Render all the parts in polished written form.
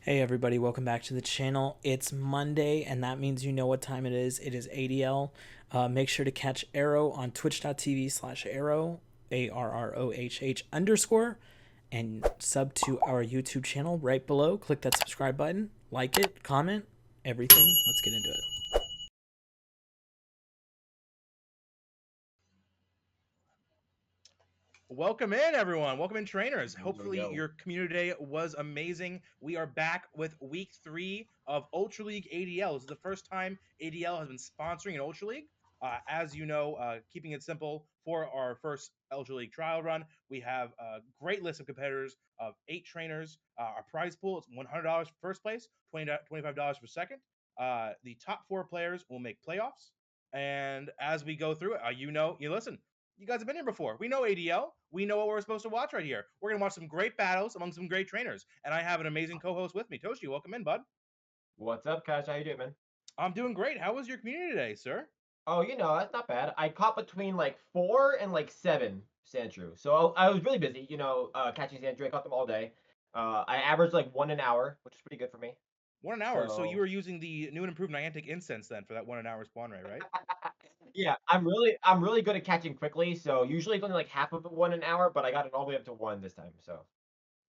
Hey everybody, welcome back to the channel. It's Monday, and that means you know what time it is. It is ADL. Make sure to catch Arrow on twitch.tv/Arroh, ARROHH underscore, and sub to our YouTube channel right below. Click that subscribe button, like it, comment, everything. Let's get into it. Welcome in, everyone. Welcome in, trainers. Yo, yo, Hopefully, yo. your community day was amazing. We are back with week 3 of Ultra League ADL. This is the first time ADL has been sponsoring an Ultra League. As you know, keeping it simple, for our first Ultra League trial run, we have a great list of competitors of 8 trainers. Our prize pool is $100 for first place, $25 for second. The top 4 players will make playoffs. And as we go through it, you listen, you guys have been here before. We know ADL. We know what we're supposed to watch right here. We're going to watch some great battles among some great trainers. And I have an amazing co-host with me. Toshi, welcome in, bud. What's up, Cash? How you doing, man? I'm doing great. How was your community today, sir? Oh, that's not bad. I caught between like 4 and 7 Sandshrew. So I was really busy, catching Sandshrew. I caught them all day. I averaged like one an hour, which is pretty good for me. 1 hour. So you So were using the new and improved Niantic incense then for that 1 hour spawn rate, right? yeah, I'm really good at catching quickly. So usually it's only like half of one an hour, but I got it all the way up to one this time. So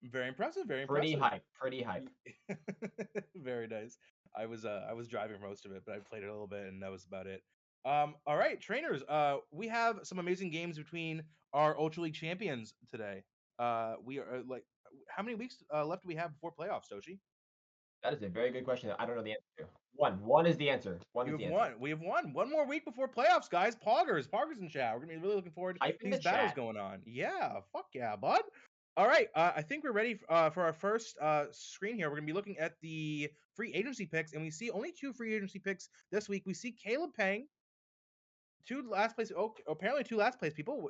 Very impressive. Very pretty impressive. hype, pretty hype. Very nice. I was driving for most of it, but I played it a little bit, and that was about it. All right, trainers. We have some amazing games between our Ultra League champions today. We are how many weeks left do we have before playoffs, Toshi? That is a very good question that I don't know the answer to. One is the answer. One You is have the answer. one. We have one. One more week before playoffs, guys. Poggers in chat. We're gonna be really looking forward to Hype in the these battles chat. going on. Yeah, fuck yeah, bud. All right, I think we're ready for our first screen here. We're gonna be looking at the free agency picks, and we see only 2 free agency picks this week. We see Caleb Pang, two last place. Oh, apparently 2 last place people.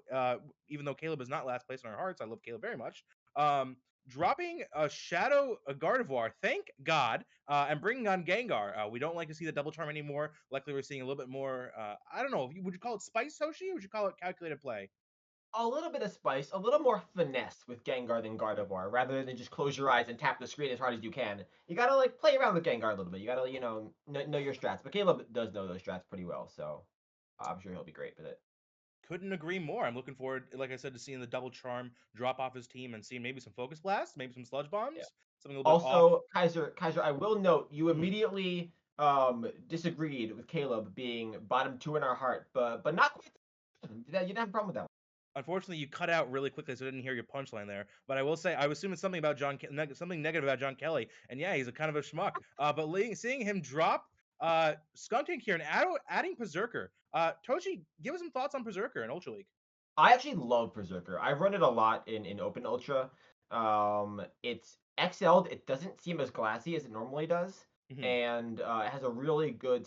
Even though Caleb is not last place in our hearts, I love Caleb very much. Um, dropping a Shadow a Gardevoir, thank God, and bringing on Gengar. We don't like to see the double charm anymore. Luckily, we're seeing a little bit more. I don't know. Would you call it spice, Toshi, or would you call it calculated play? A little bit of spice, a little more finesse with Gengar than Gardevoir, rather than just close your eyes and tap the screen as hard as you can. You gotta like play around with Gengar a little bit. You gotta, know your strats. But Caleb does know those strats pretty well, so I'm sure he'll be great with it. Couldn't agree more. I'm looking forward, like I said, to seeing the double charm drop off his team and seeing maybe some focus blasts, maybe some sludge Yeah. bombs, something a little bit off. Also, Kaiser, I will note you Mhm. immediately disagreed with Caleb being bottom two in our heart, but not quite. You didn't have a problem with that one. Unfortunately, you cut out really quickly, so I didn't hear your punchline there. But I will say, I was assuming something about something negative about John Kelly, and yeah, he's a kind of a schmuck. But seeing him drop Skuntank here and adding Berserker, Toshi, give us some thoughts on Berserker and Ultra League. I actually love Berserker. I've run it a lot in Open Ultra. It's XL'd. It doesn't seem as glassy as it normally does, Mhm. and it has a really good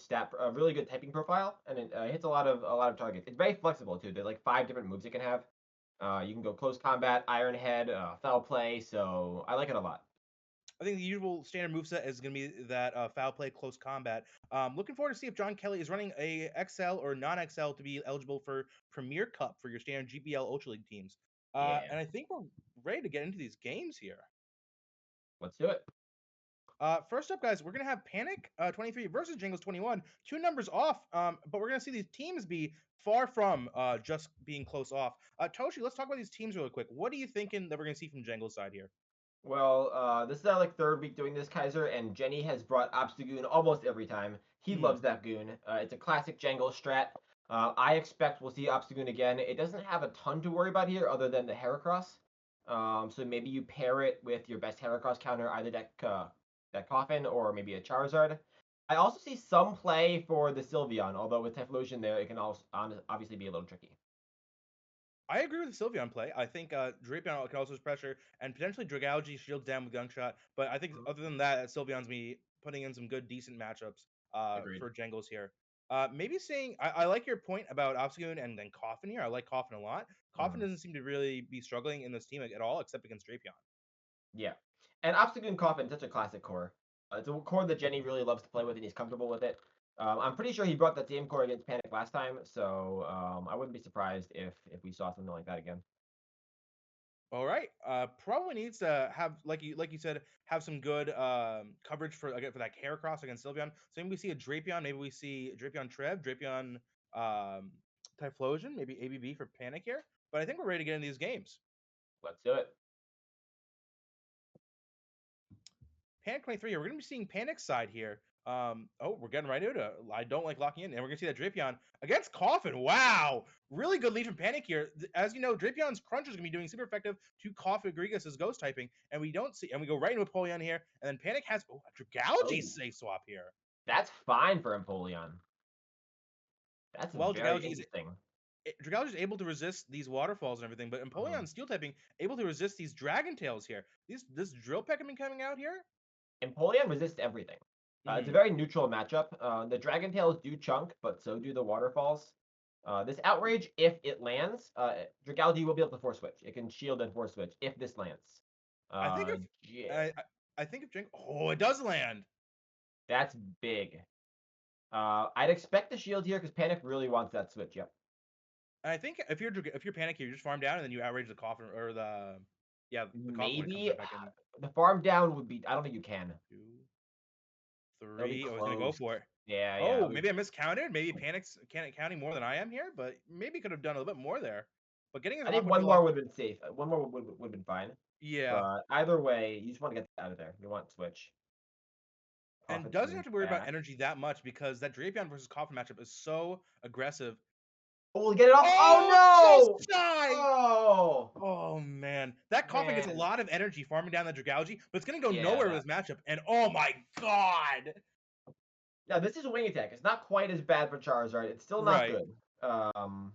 typing profile, and it hits a lot of targets. It's very flexible too. There's like 5 different moves it can have. You can go close combat, Iron Head, foul play. So I like it a lot. I think the usual standard moveset is going to be that foul play, close combat. Looking forward to see if John Kelly is running a XL or non-XL to be eligible for Premier Cup for your standard GBL Ultra League teams. Yeah, And I think we're ready to get into these games here. let's do it. First up, guys, we're gonna have Panic 23 versus Jingles 21. Two numbers off, but we're gonna see these teams be far from just being close off. Toshi, let's talk about these teams really quick. What are you thinking that we're gonna see from Jingles' side here? Well, this is our like third week doing this, Kaiser, and Jenny has brought Obstagoon almost every time. He Hmm. loves that goon. It's a classic Jangle strat. I expect we'll see Obstagoon again. It doesn't have a ton to worry about here other than the Heracross. So maybe you pair it with your best Heracross counter, either that Coffin or maybe a Charizard. I also see some play for the Sylveon, although with Typhlosion there, it can also obviously be a little tricky. I agree with the Sylveon play. I think Drapion can also use pressure and potentially Dragalge shields down with Gunshot. But I think Mhm. other than that, Sylveon's me putting in some good, decent matchups Agreed. for Jangles here. Maybe saying I like your point about Obstagoon and then Coffin here. I like Coffin a lot. Coffin Mhm. doesn't seem to really be struggling in this team at all, except against Drapion. Yeah. And Obstagoon Coffin, such a classic core. It's a core that Jenny really loves to play with, and he's comfortable with it. I'm pretty sure he brought that same core against Panic last time, so I wouldn't be surprised if we saw something like that again. All right. Probably needs to have like you said have some good coverage for again for that Heracross against Sylveon. So maybe we see a Drapion, maybe we see Drapion Trev, Drapion Typhlosion, maybe ABB for Panic here. But I think we're ready to get into these games. Let's do it. Panic 23. We're gonna be seeing Panic's side here. We're getting right into it. I don't like locking in, and we're gonna see that Drapion against Coffin. Wow, really good lead from Panic here. As you know, Drapion's Crunch is gonna be doing super effective to Coffin Grigas' Ghost typing, and we don't see, and we go right into Apollyon here, and then Panic has a Dragalge Oh, safe swap here. that's fine for Empoleon. That's Well, very interesting. Dragalge is able to resist these waterfalls and everything, but Empoleon Steel typing able to resist these Dragon Tails here. This Drill Peck coming out here. Empoleon resists everything. It's a very neutral matchup. The Dragon Tails do chunk, but so do the Waterfalls. This Outrage, if it lands, Dragalge will be able to Force Switch. It can shield and Force Switch if this lands. I think if Yeah, I think if it does land. that's big. I'd expect the shield here because Panic really wants that switch. Yep. And I think if you're Panic here, you just farm down and then you outrage the Coffin or the Coffin when it comes Maybe right back in. the farm down would be. I don't think you can. 2, It'll be 3. Oh, he's gonna go close. for it. Yeah, yeah. Oh, maybe I miscounted. Maybe Panic's counting more than I am here, but maybe could have done a little bit more there. But getting his I think Aqua one Tail more off, would have been safe. One more would have been fine. yeah, But either way, you just want to get out of there. You want switch. and Coffin's doesn't coming have to worry about back. energy that much because that Drapion versus Coffin matchup is so aggressive. Oh, we'll get it off. Oh, Oh just no! shy. Oh Oh man, that Coffin gets a man. lot of energy farming down the Dragalge, but it's gonna go Yeah. nowhere with this matchup. And oh my god, Now this is Wing Attack. It's not quite as bad for Charizard. It's still not right? good.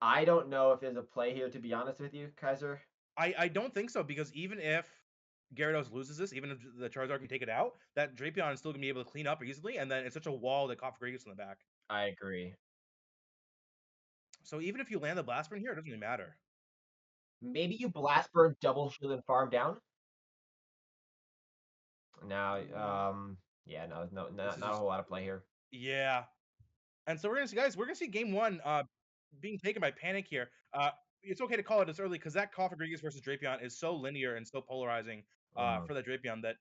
I don't know if there's a play here, to be honest with you, Kaiser. I don't think so because even if Gyarados loses this, even if the Charizard can take it out, that Drapion is still gonna be able to clean up easily, and then it's such a wall that Coffin gets in the back. I agree. So even if you land the Blast Burn here, it doesn't really matter. Maybe you Blast Burn, double shield, and farm down. Now, yeah, no, This is not a just whole lot of play here. yeah. And so we're gonna see, guys. We're gonna see game one being taken by Panic here. It's okay to call it this early because that Coffin versus Drapion is so linear and so polarizing for that Drapion that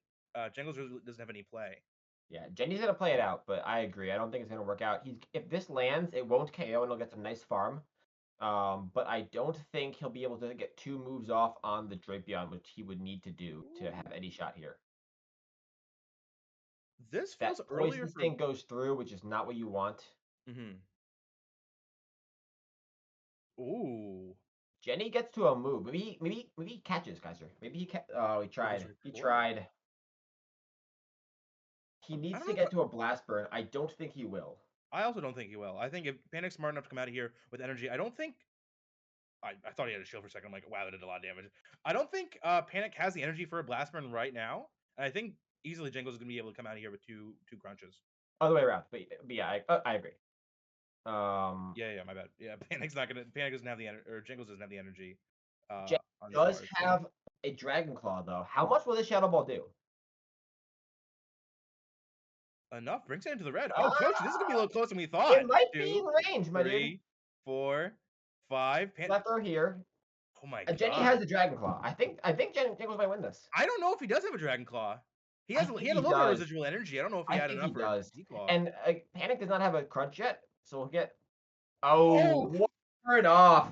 Jangles really doesn't have any play. Yeah, Jenny's gonna play it out, but I agree. I don't think it's gonna work out. If this lands, it won't KO and he'll get some nice farm. But I don't think he'll be able to get 2 moves off on the Drapion, which he would need to do to have any shot here. This That feels earlier poison for. sting goes through, which is not what you want. Ooh. Jenny gets to a move. Maybe he catches Kaiser. Maybe oh, he Or goes tried. right He for it. tried. He I needs don't to know. get to a blast burn. I don't think he will. I also don't think he will. I think if Panic's smart enough to come out of here with energy, I don't think. I thought he had a shield for a second. I'm like, wow, that did a lot of damage. I don't think Panic has the energy for a Blast Burn right now. And I think easily Jingles is going to be able to come out of here with two crunches. Other way around. But yeah, I agree. Yeah, my bad. Yeah, Panic's not gonna. Panic doesn't have the energy, or Jingles doesn't have the energy. Jenny On these does bars. have a Dragon Claw though. How much will this Shadow Ball do? Enough brings it into the red. Oh, Toshi, this is gonna be a Ah, little closer than we it thought. might be 2, in range, my dude. 3, 4, 5. Left throw here. Oh my Jenny has god. a Dragon Claw. I think Jingles might win this. I don't know if he does have a Dragon Claw. He I had a think little he bit of does. residual energy. I don't know if he I had think he enough for a does. D-Claw. And Panic does not have a crunch yet, so we'll get. Oh, Oh, turn off.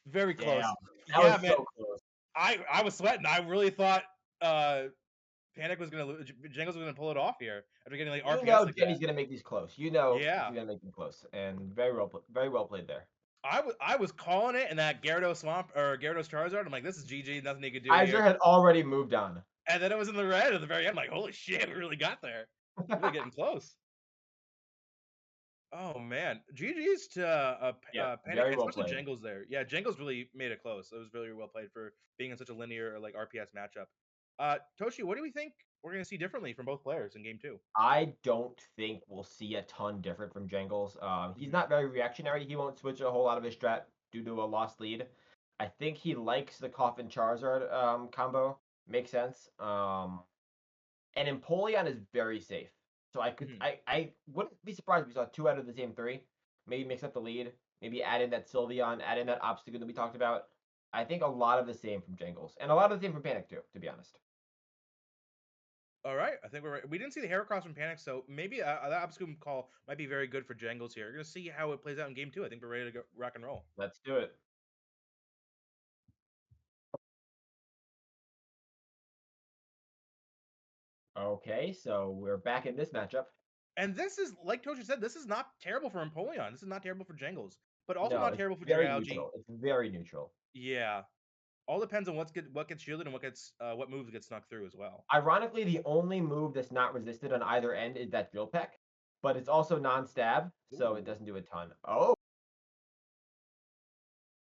very Damn, close. that Yeah, was man. so close. I was sweating. I really thought Panic was gonna lose. Jingles was gonna pull it off here after getting like You RPS know like Jenny's that. gonna make these close. You know she's Yeah, gonna make them close, and very well played there. I was calling it, and that Gyarados Swamp or Gyarados Charizard. I'm like, this is GG. Nothing he could do Kaiser here. had already moved on. And then it was in the red at the very end. I'm like, holy shit, we really got there. Really getting close. Oh man, GG's to Yeah, Panic, very well especially played. Jangles there. Yeah, Jangles really made it close. It was really well played for being in such a linear like RPS matchup. Toshi, what do we think we're gonna see differently from both players in game two? I don't think we'll see a ton different from Jangles. He's not very reactionary. He won't switch a whole lot of his strat due to a lost lead. I think he likes the Coffin Charizard combo. Makes sense. And Empoleon is very safe. So I wouldn't be surprised if we saw 2 out of the same 3. Maybe mix up the lead. Maybe add in that Sylveon, add in that Obstagoon that we talked about. I think a lot of the same from Jangles, and a lot of the same from Panic too, to be honest. All right, I think we're right. We didn't see the Heracross from Panic, so maybe that Obscure call might be very good for Jangles here. We're gonna see how it plays out in game 2. I think we're ready to go rock and roll. Let's do it. Okay, so we're back in this matchup. And this is, like Toshi said, this is not terrible for Empoleon. This is not terrible for Jangles, but also No, not it's terrible for very Dragalge. neutral. It's very neutral. Yeah, all depends on what gets shielded and what moves get snuck through as well. Ironically, the only move that's not resisted on either end is that Drill Peck, but it's also non-stab, so it Ooh. doesn't do a ton. Oh,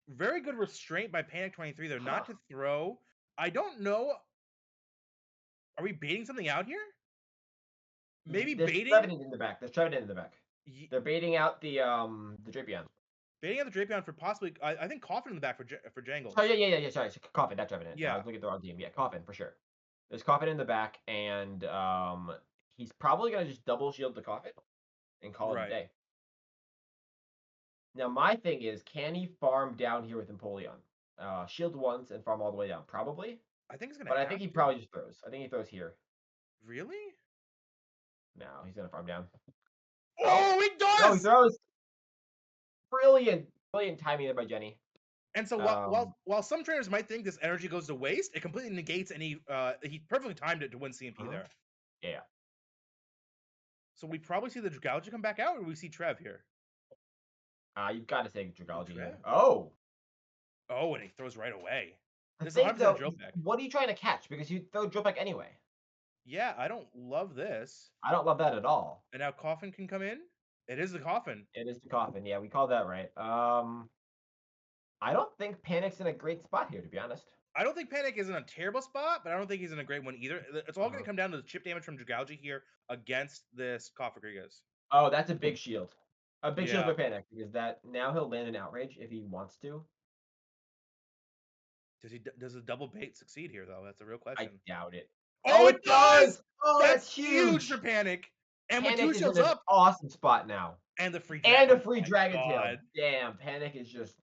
Very good restraint by Panic 23 though, huh. not to throw. I don't know. Are we baiting something out here? Maybe There's baiting. Trevenant in the back. There's Trevenant in the back. They're baiting out the Drapion. Baiting out the Drapion for possibly. I think Coffin in the back for Jangles. Oh yeah. Sorry, Coffin, not Trevenant. I Yeah. was looking at the wrong team. Yeah, Coffin for sure. There's Coffin in the back, and he's probably gonna just double shield the Coffin and call it a Right. day. Now my thing is, can he farm down here with Empoleon? Shield once and farm all the way down, probably. I think he's gonna But I have think he to. probably just throws. I think he throws here. Really? No, he's gonna farm down. Oh, he No, he does. throws. Brilliant timing there by Jenny. And so while some trainers might think this energy goes to waste, it completely negates any. He perfectly timed it to win CMP there. Yeah. So we probably see the Dragalge come back out, or do we see Trev here? You've got to say Dragalge here. Trev? Oh. Oh, and he throws right away. The This is thing 100% though, drill peck. what are you trying to catch? Because you throw drill peck anyway. Yeah, I don't love this. I don't love that at all. And now Coffin can come in. It is the Coffin. It is the Coffin. Yeah, we called that right. I don't think Panic's in a great spot here, to be honest. I don't think Panic is in a terrible spot, but I don't think he's in a great one either. It's all going to come down to the chip damage from Dragalge here against this Koffagrigas. Oh, that's a big shield. A big shield Yeah. for Panic, because that now he'll land an outrage if he wants to. Does a double bait succeed here though? That's a real question. I doubt it. Oh, it does! Oh, That's huge for Panic. And with Panic 2 is shields in an up awesome spot now. and the free And a dragon. free Oh my Dragon Tail. God. Damn, Panic is just.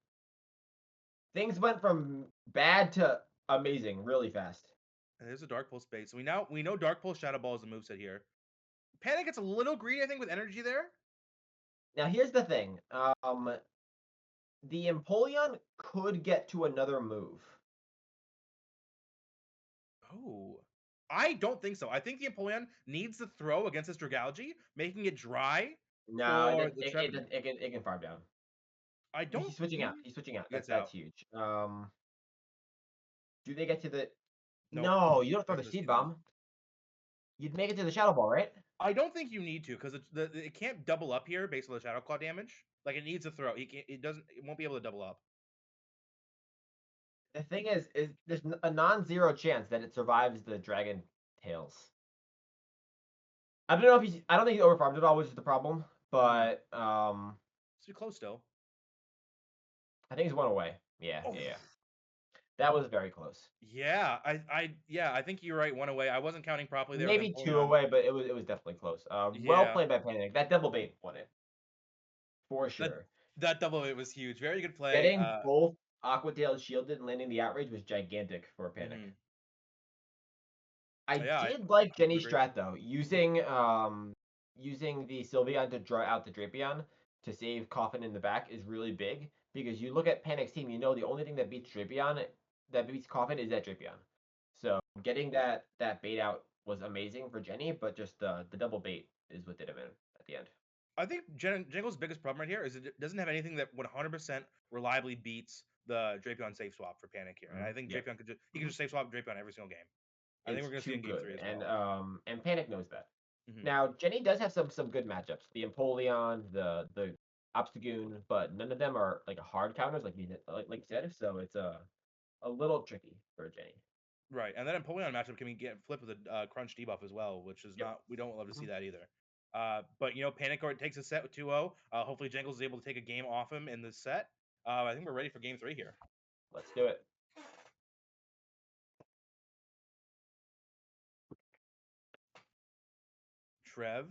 Things went from bad to amazing really fast. And there's a Dark Pulse bait. So we know Dark Pulse Shadow Ball is a moveset here. Panic gets a little greedy, I think, with energy there. Now here's the thing. The Empoleon could get to another move. Oh. I don't think so. I think the Empoleon needs to throw against this Dragalge, making it dry. No, for the Trevenant. it can farm down. I don't. He's switching out. He's switching out. Gets That's out. huge. Do they get to the? Nope. No, you don't throw the There's Seed Bomb. You'd make it to the Shadow Ball, right? I don't think you need to, because it can't double up here based on the Shadow Claw damage. Like, it needs to throw. It won't be able to double up. The thing is there's a non-zero chance that it survives the Dragon Tails. I don't know if I don't think he overfarmed it all, which is the problem. But It's too close still. I think he's one away. Yeah. That was very close. Yeah, I think you're right. 1 away. I wasn't counting properly there. Maybe 2 away, but it was definitely close. Well played by Panic. That double bait won it. For sure. That double bait was huge. Very good play. Getting both Aqua Tails shielded and landing the outrage was gigantic for Panic. I did like Jenny's strat though, using the Sylveon to draw out the Drapion to save Coffin in the back is really big, because you look at Panic's team, you know the only thing that beats Coffin is that Drapion. So getting that bait out was amazing for Jenny, but just the double bait is what did him in at the end. I think Jangle's biggest problem right here is it doesn't have anything that 100% reliably beats the Drapion safe swap for Panic here. And I think Drapion can just safe swap Drapion every single game. I think we're going to see in game 3 as well. And Panic knows that. Now, Jenny does have some good matchups. The Empoleon, the Obstagoon, but none of them are like hard counters like you said, so it's a little tricky for Jenny. Right, and that Empoleon matchup can get flipped with a crunch debuff as well, which is we don't love to see that either. But Panic takes a set with 2-0. Hopefully Jangles is able to take a game off him in this set. I think we're ready for game 3 here. Let's do it. Trev.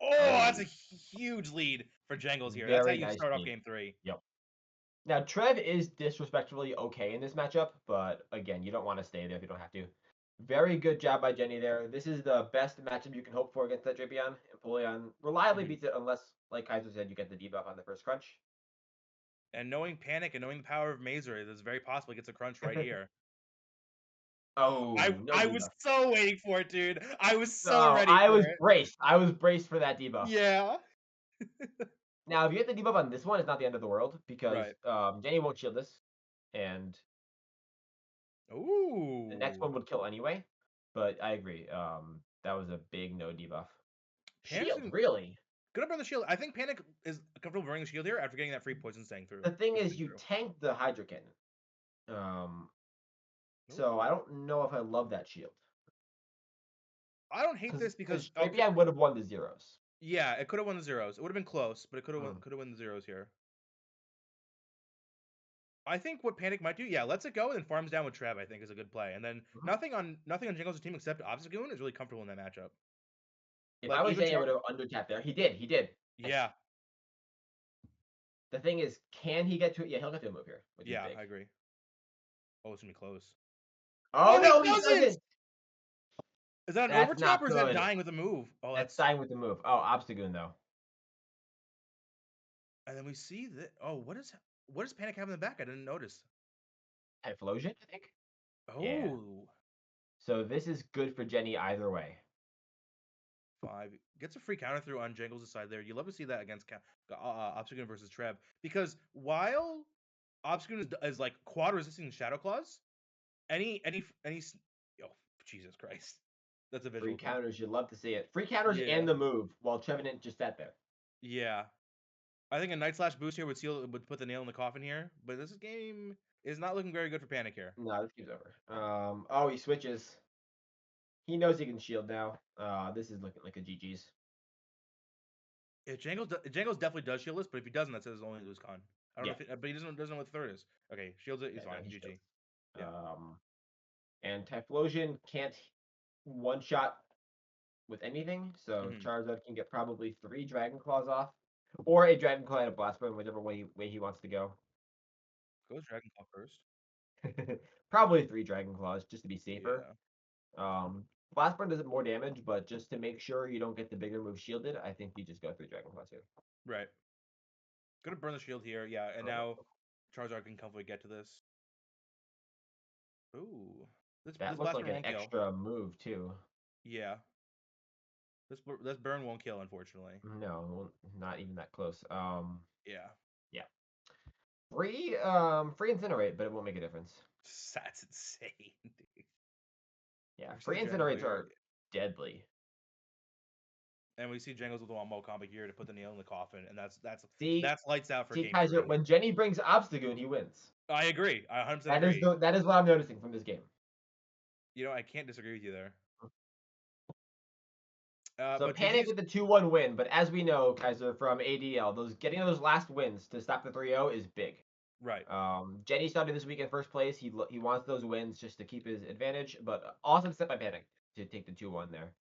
Oh, that's a huge lead for Jangles here. That's how you start off game 3. Yep. Now, Trev is disrespectfully okay in this matchup, but again, you don't want to stay there if you don't have to. Very good job by Jenny there. This is the best matchup you can hope for against that Drapion. Empoleon reliably beats it unless, like Kaiser said, you get the debuff on the first crunch. And knowing Panic and knowing the power of Mazer, it is very possible he gets a crunch right here. Oh, no I was debuff. so waiting for it, dude. I was so No, ready for it. I was braced for that debuff. Yeah. Now, if you get the debuff on this one, it's not the end of the world because Right. Jenny won't shield this, and the next Ooh. one would kill anyway. But I agree. That was a big no debuff. Panic's Shield, really? gonna burn the shield. I think Panic is comfortable burning the shield here after getting that free poison staying through. The thing is, Staying you through. tanked the Hydra Cannon. So I Ooh. don't know if I love that shield. I don't hate this Because because okay, Drapion would have won the zeros. yeah, it could have won the zeros. It would have been close, but it could have Mm. won the zeros here. I think what Panic might do, yeah, lets it go and then farms down with Trev. I think is a good play, and then Mhm. nothing on Jingles' team except Obstagoon is really comfortable in that matchup. If Like I was even Jenny, I would have undertapped there. He did. He did. Nice. yeah, The thing is, can he get to it? Yeah, he'll get to a move here, which is yeah, big. I agree. Oh, it's gonna be close. Oh, Oh, he no, he doesn't. doesn't. Is that an That's overtap not or is that good. dying with a move? Oh, That's that's dying with the move. Oh, Obstagoon, though. and then we see that. Oh, what does Panic have in the back? I didn't notice. Typhlosion, I think? Yeah. Oh, So this is good for Jenny either way. 5 gets a free counter through on Jingles' side there. You love to see that against Obstagoon versus Trev because while Obstagoon is like quad resisting Shadow Claws, oh Jesus Christ, that's a Free visual for me. counters, you'd love to see it. Free counters Yeah, and the move, while Trevenant just sat there. yeah. I think a Night Slash boost here would put the nail in the coffin here, but this game is not looking very good for Panic here. No, this game's over. Oh, he switches. He knows he can shield now. This is looking like a GG's. If Jangles definitely does shield this, but if he doesn't, that says only lose con. I don't know Yeah, if but he doesn't know what the third is. Okay, shields it, he's yeah, no, fine. he GG. shields. Yeah. And Typhlosion can't one-shot with anything, so Mm-hmm. Charizard can get probably 3 Dragon Claws off, or a Dragon Claw and a Blast Burn, whichever way he wants to go. Goes Dragon Claw first. Probably 3 Dragon Claws, just to be safer. Yeah. Blast Burn does more damage, but just to make sure you don't get the bigger move shielded, I think you just go 3 Dragon Claws here. Right. Gonna burn the shield here. Yeah, and now Charizard can comfortably get to this. Ooh. That This looked Blaster like an won't kill. extra move, too. Yeah. This burn won't kill, unfortunately. No, not even that close. Yeah. Yeah. Free Incinerate, but it won't make a difference. That's insane, dude. Yeah, We see free the Dragon Claw Incinerates here, are deadly. and we see Jangles with the one-mo combo here to put the nail in the coffin, and See, that's lights out for see, game Kaiser, 3. when Jenny brings Obstagoon, he wins. I agree. I 100% That is agree. that is what I'm noticing from this game. You know, I can't disagree with you there. So But Panic GG's with the 2-1 win, but as we know, Kaiser from ADL, getting those last wins to stop the 3-0 is big. right. Jenny started this week in first place. He wants those wins just to keep his advantage, but awesome step by Panic to take the 2-1 there.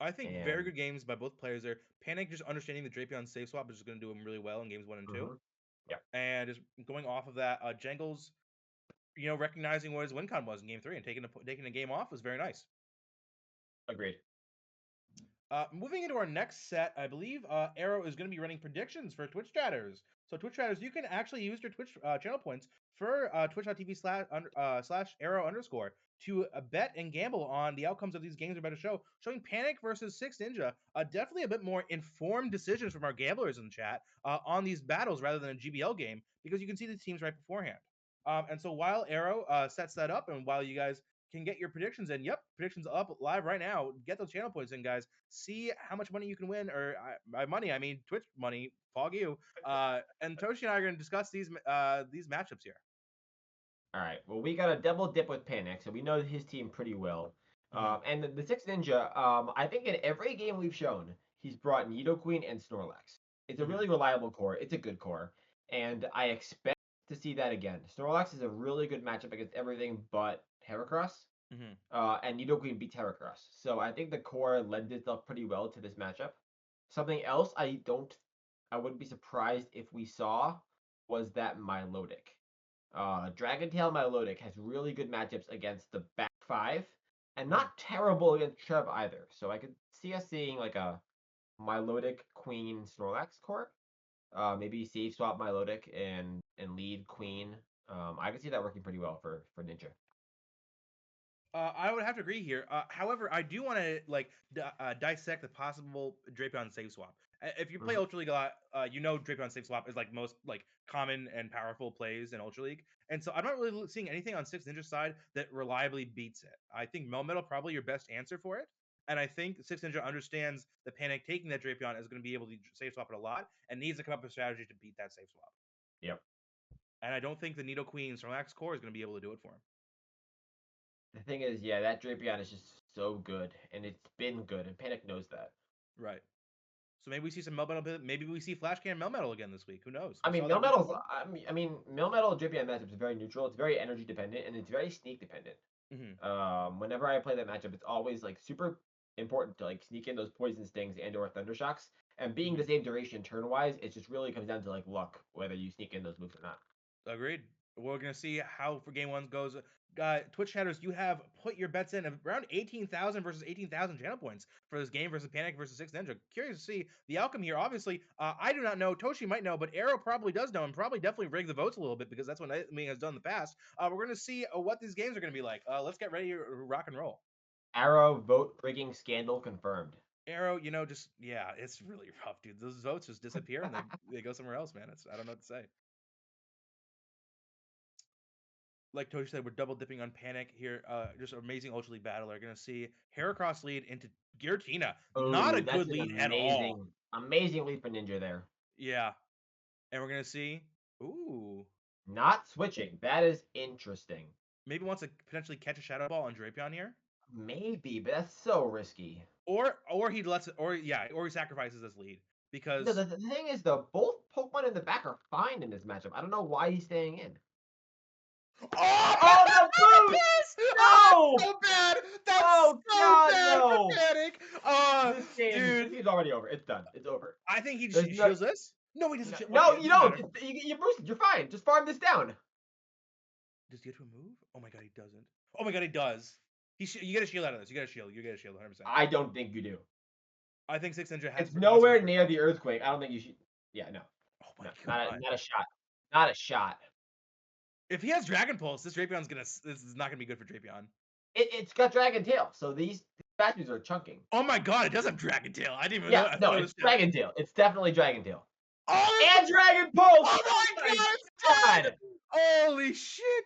I think very And good games by both players there. Panic just understanding the Drapion safe swap is just going to do him really well in games 1 and 2. Yeah, And just going off of that, Jangles, recognizing what his win con was in game 3 and taking a game off was very nice. agreed. Moving into our next set, I believe Arrow is going to be running predictions for Twitch chatters. So Twitch chatters, you can actually use your Twitch channel points for twitch.tv/Arrow to bet and gamble on the outcomes of these games we're about to show. Showing Panic versus Six Ninja, definitely a bit more informed decisions from our gamblers in the chat on these battles rather than a GBL game because you can see the teams right beforehand. And so while Arrow sets that up and while you guys can get your predictions in. Yep, predictions up live right now. Get those channel points in, guys. See how much money you can win, or by money I mean Twitch money. Fog you. And Toshi and I are going to discuss these matchups here. All right. Well, we got a double dip with Panic, so we know his team pretty well. Mm-hmm. And the Six Ninja, I think in every game we've shown, he's brought Nidoqueen and Snorlax. It's a Mm-hmm. really reliable core. It's a good core, and I expect to see that again. Snorlax is a really good matchup against everything but Heracross. Mm-hmm. And Nidoqueen beats Heracross. So I think the core lends itself pretty well to this matchup. Something else I wouldn't be surprised if we saw was that Milotic. Dragon Tail Milotic has really good matchups against the back five, and not terrible against Trev either. So I could see us seeing like a Milotic Queen Snorlax court. Maybe safe swap Milotic and lead Queen. I could see that working pretty well for Ninja. I would have to agree here. However, I do want to dissect the possible Drapion save swap. If you play Mhm. Ultra League a lot, you know Drapion save swap is like most like common and powerful plays in Ultra League, and so I'm not really seeing anything on Six Ninja side that reliably beats it. I think Melmetal probably your best answer for it, and I think Six Ninja understands the Panic taking that Drapion is going to be able to save swap it a lot, and needs to come up with a strategy to beat that save swap. Yep. And I don't think the Nido Queen Snorlax core is going to be able to do it for him. The thing is, yeah, that Drapion is just so good, and it's been good, and Panic knows that. Right. So maybe we see some Melmetal. Maybe we see Flash Can Melmetal again this week. Who knows? I We mean, saw that week Melmetal's. one. I mean, Melmetal Drapion matchup is very neutral. It's very energy dependent, and it's very sneak dependent. Mm-hmm. Whenever I play that matchup, it's always like super important to like sneak in those poison stings and or thunder shocks. And being Mm-hmm. the same duration turn wise, it just really comes down to like luck whether you sneak in those moves or not. Agreed. We're gonna see how for game one goes. Twitch chatters, you have put your bets in of around 18,000 versus 18,000 channel points for this game versus Panic versus Six Ninja. Curious to see the outcome here. Obviously, I do not know. Toshi might know, but Arrow probably does know and probably definitely rig the votes a little bit because that's what Nightwing has done in the past. We're gonna see what these games are gonna be like. Let's get ready to rock and roll. Arrow vote rigging scandal confirmed. Arrow, just yeah, it's really rough, dude. Those votes just disappear and they go somewhere else, man. I don't know what to say. Like Toshi said, we're double dipping on Panic here. Just amazing Ultra League battle. We're gonna see Heracross lead into Giratina. Not a Oh, good that's an lead at all. amazing lead for Ninja there. Yeah, and we're gonna see. Ooh, Not switching. That is interesting. maybe wants to potentially catch a Shadow Ball on Drapion here, Maybe, but that's so risky. or he lets it, or he sacrifices this lead No, because. the thing is, though, both Pokemon in the back are fine in this matchup. I don't know why he's staying in. Oh, Oh, the boost! yes! Oh, No! that's so bad. That's Oh, so God, bad for no! Panic. This Dude, game's already over. It's done. It's over. I think he There's no, shields this. No, he doesn't no, shield. Okay, no, it you doesn't don't. matter. You boosted. You're fine. Just farm this down. Does he get to a move? Oh my god, he doesn't. Oh my god, he does. You get a shield out of this. You get a shield. You get a shield 100%. I don't think you do. I think Six Ninja has It's has nowhere near the earthquake. I don't think you should. Yeah, no, Oh my no, god. not a shot. Not a shot. If he has Dragon Pulse, this is not gonna be good for Drapion. It's got Dragon Tail, so these statues are chunking. Oh my god, it does have Dragon Tail. I didn't even know. Yeah, I no, thought it it's was just. Dragon Tail. It's definitely Dragon Tail. Oh, And Dragon Pulse! oh Oh my my god, it's dead! god! Holy shit!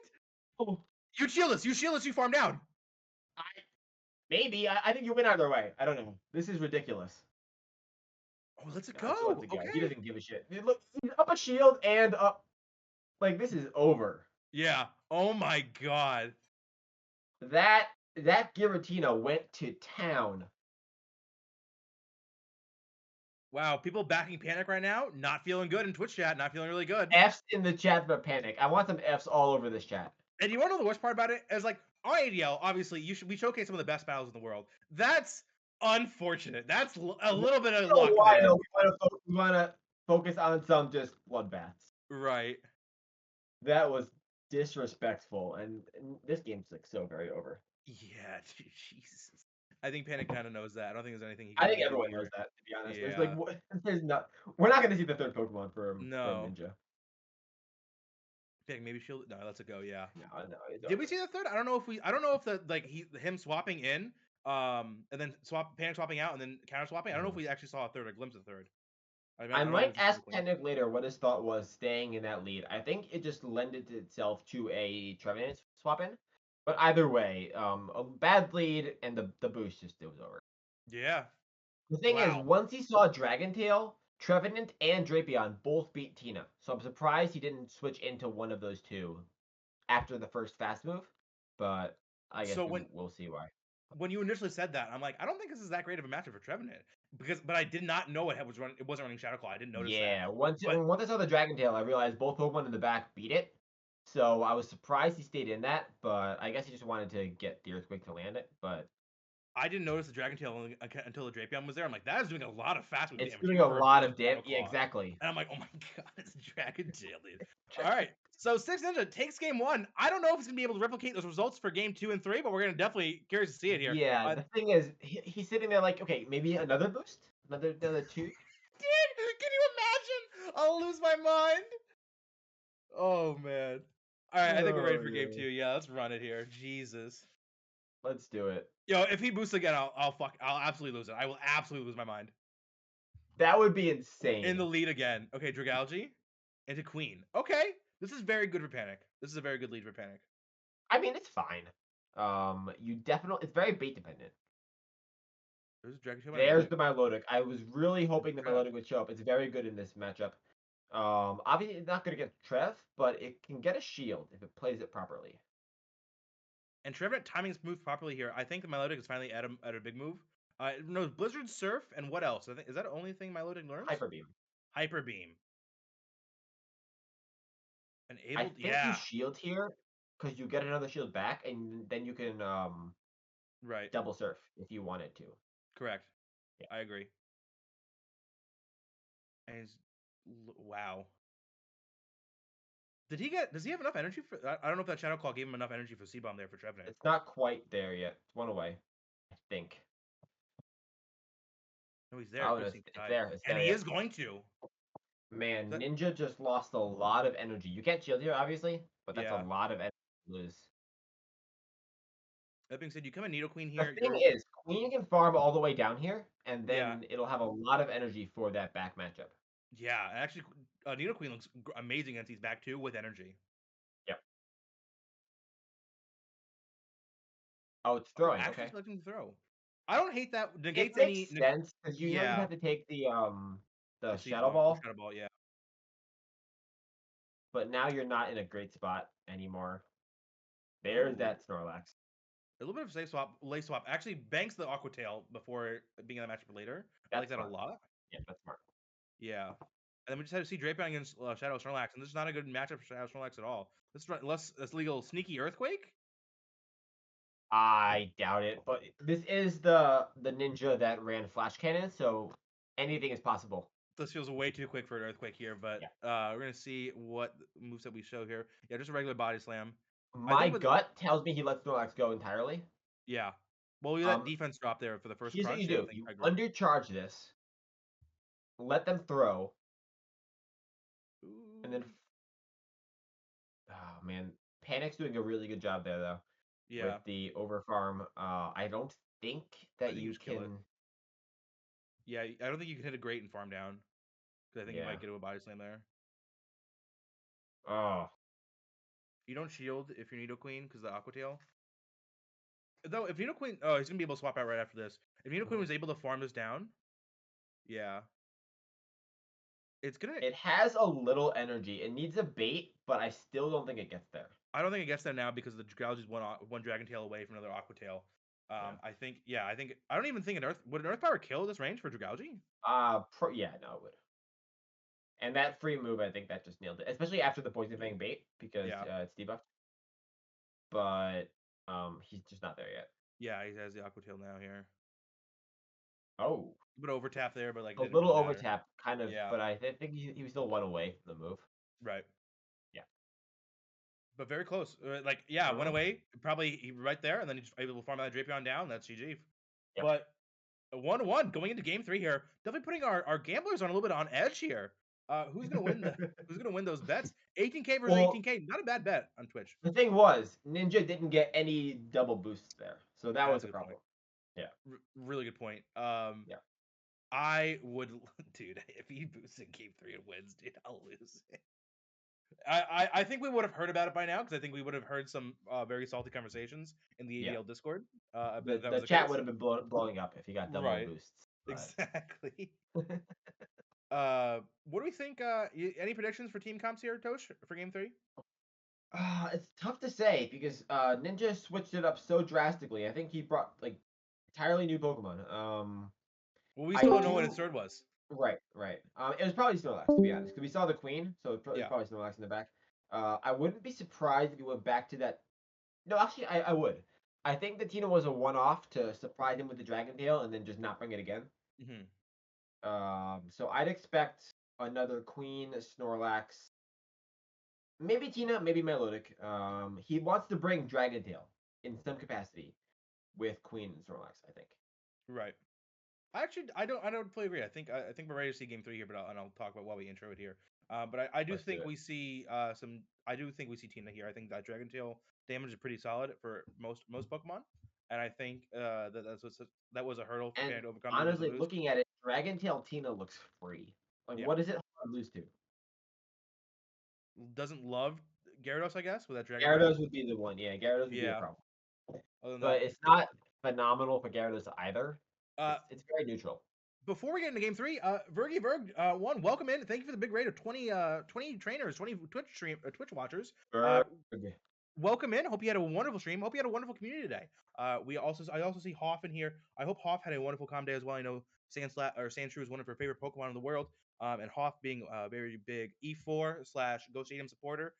Oh, You shield us. You shield us. You farm down. I, maybe. I think you win either way. I don't know. This is ridiculous. Oh, let's it No, just lets go. it go. He Okay. doesn't give a shit. Look, he's up a shield and up. Like, this is over. Yeah. Oh my god. That Giratina went to town. Wow. People backing Panic right now. Not feeling good in Twitch chat. Not feeling really good. F's in the chat for Panic. I want some F's all over this chat. And you want to know the worst part about it? Is like our ADL, obviously, we showcase some of the best battles in the world. That's unfortunate. That's a little bit of luck there. We want to focus on some just bloodbaths. Right. That was disrespectful, and this game's like so very over. Yeah, Jesus. I think Panic kind of knows that. I don't think there's anything he I can think really do everyone here. knows that, to be honest. Yeah. There's like, there's not. We're not gonna see the third Pokemon from No. Ninja. Panic maybe shield. No, let's go. Yeah. No. Did we see the third? I don't know if him swapping in, and then Panic swapping out, and then counter swapping. I don't know if we actually saw a third, a glimpse of the third. I don't know might if it's ask quickly. Panic later what his thought was staying in that lead. I think it just lended itself to a Trevenant swap in. But either way, a bad lead and the boost just it was over. Yeah. The thing is, Wow. once he saw Dragon Tail, Trevenant and Drapion both beat Tina. So I'm surprised he didn't switch into one of those two after the first fast move. But I guess So we'll see why. when you initially said that, I'm like, I don't think this is that great of a matchup for Trevenant but I did not know it wasn't running Shadow Claw. I didn't notice that. Yeah, once But I saw the Dragon Tail, I realized both Pokemon in the back beat it. So I was surprised he stayed in that, but I guess he just wanted to get the Earthquake to land it. But I didn't notice the Dragon Tail until the Drapion was there. I'm like, that is doing a lot of fast move It's damage doing here a for a lot blue of damage. Yeah, Claw. exactly. And I'm like, oh my god, it's Dragon Tail, dude. All right. So Six Ninja takes game 1. I don't know if he's gonna be able to replicate those results for game 2 and 3, but we're gonna definitely curious to see it here. Yeah, the thing is, he's sitting there like, okay, maybe another boost, another 2. Dude, can you imagine? I'll lose my mind. Oh man. All right, I think we're ready Oh for game yeah. 2. Yeah, let's run it here. Jesus. Let's do it. Yo, if he boosts again, I'll absolutely lose it. I will absolutely lose my mind. That would be insane. In the lead again. Okay, Dragalge into Queen. Okay, this is very good for Panic. This is a very good lead for Panic. I mean, it's fine. You definitely, it's very bait dependent. There's Dragon Tail. There's the Milotic. I was really hoping the Milotic would show up. It's very good in this matchup. Obviously, it's not going to get Trev, but it can get a shield if it plays it properly. And Trevenant timing's moved properly here. I think the Milotic is finally at a big move. No, Blizzard Surf and what else? I think is that the only thing Milotic learns? Hyper Beam. Hyper Beam. And I able, think you shield here because you get another shield back, and then you can right, double surf if you wanted to. correct. Yeah. I agree. And he's, wow. Does he have enough energy for? I don't know if that Shadow Claw gave him enough energy for C-Bomb there for Trevenant. It's not quite there yet. It's one away, I think. No, he's there. Oh, no, it's there. It's and there, he yeah. is going to. Man, Ninja just lost a lot of energy. You can't shield here, obviously, but that's Yeah. a lot of energy to lose. That being said, you come a Nidoqueen here. The thing is, Queen can farm all the way down here, and then it'll have a lot of energy for that back matchup. Yeah, actually, Nidoqueen looks amazing against these back two with energy. Yep. Oh, it's throwing. Actually Okay. selecting to throw. I don't hate that. Negates It makes sense because you know you have to take the Shadow Ball. Shadow Ball, yeah. But now you're not in a great spot anymore. There's that Snorlax. A little bit of lay swap. Actually banks the Aqua Tail before being in the matchup later. I like that a lot. Yeah, that's smart. Yeah. And then we just had to see Drapion against Shadow Snorlax, and this is not a good matchup for Shadow Snorlax at all. Let's legal sneaky Earthquake. I doubt it, but this is the ninja that ran Flash Cannon, so anything is possible. This feels way too quick for an Earthquake here, but we're gonna see what moves that we show here. Yeah, just a regular Body Slam. My gut tells me he lets Snorlax go entirely. Yeah. Well, we let defense drop there for the first Here's crunch. what you do. You undercharge this, let them throw, and then... Oh, man. Panic's doing a really good job there, though. Yeah. With the overfarm. I don't think that you can... Yeah, I don't think you can hit a great and farm down. Because I think you might get to a Body Slam there. Oh. You don't shield if you're Nidoqueen because of the Aqua Tail. Though, if Nidoqueen... Oh, he's going to be able to swap out right after this. If Nidoqueen was able to farm this down... Yeah. It's going to... It has a little energy. It needs a bait, but I still don't think it gets there. I don't think it gets there now because the Dragalge is one Dragon Tail away from another Aqua Tail. I don't even think would an Earth Power kill this range for Dragalge? Yeah, no, it would. And that free move, I think that just nailed it, especially after the Poison Fang bait because it's debuffed. But he's just not there yet. Yeah, he has the Aqua Tail now here. Oh, but overtap there, but like a little overtap, kind of. Yeah. But I think he was still one away from the move. Right. Yeah. But very close. One away, probably right there, and then he's able to farm that Drapion down. That's GG. Yep. But 1-1 going into game 3 here. Definitely putting our gamblers on a little bit on edge here. Who's gonna win who's gonna win those bets? 18K versus 18K. Not a bad bet on Twitch. The thing was, Ninja didn't get any double boosts there, so that was a problem. Point. Yeah. Really good point. I would, dude, if he boosts in game 3 and wins, dude, I'll lose. I think we would have heard about it by now because I think we would have heard some very salty conversations in the ADL Discord. The chat would have been blowing up if he got double boosts. But... Exactly. What do we think? Any predictions for team comps here, Tosh, for game 3? It's tough to say because Ninja switched it up so drastically. I think he brought like entirely new Pokemon. Well, we still don't know what his third was. Right. It was probably Snorlax, to be honest, because we saw the Queen, so it's probably Snorlax in the back. I wouldn't be surprised if he went back to that. No, actually, I would. I think the Tina was a one-off to surprise him with the Dragon Tail and then just not bring it again. Hmm. So I'd expect another Queen, Snorlax, maybe Tina, maybe Melodic. He wants to bring Dragon Tail in some capacity with Queen and Snorlax, I think. Right. Actually, I don't fully agree. I think we're ready to see game 3 here, but I'll talk about while we intro it here. But I do Let's do think it. we see some. I do think we see Tina here. I think that Dragon Tail damage is pretty solid for most Pokemon, and I think that was a hurdle for And Panda to overcome to honestly, lose. looking at it, Dragon Tail Tina looks free. Like, Yeah, what is it hard to lose to? doesn't love Gyarados, I guess, with that Dragon Tail. Gyarados would be the one. Yeah, Gyarados would be a Yeah. problem. Other than But that, it's not phenomenal for Gyarados either. uh, It's very neutral. before we get into game 3, Vergyverg, one, welcome in. Thank you for the big rate of 20 trainers, 20 Twitch watchers. Berg. Welcome in. Hope you had a wonderful stream. Hope you had a wonderful community today. I also see Hoff in here. I hope Hoff had a wonderful calm day as well. I know Sandshrew is one of her favorite Pokemon in the world. And Hoff being a very big E4 slash Go Stadium supporter.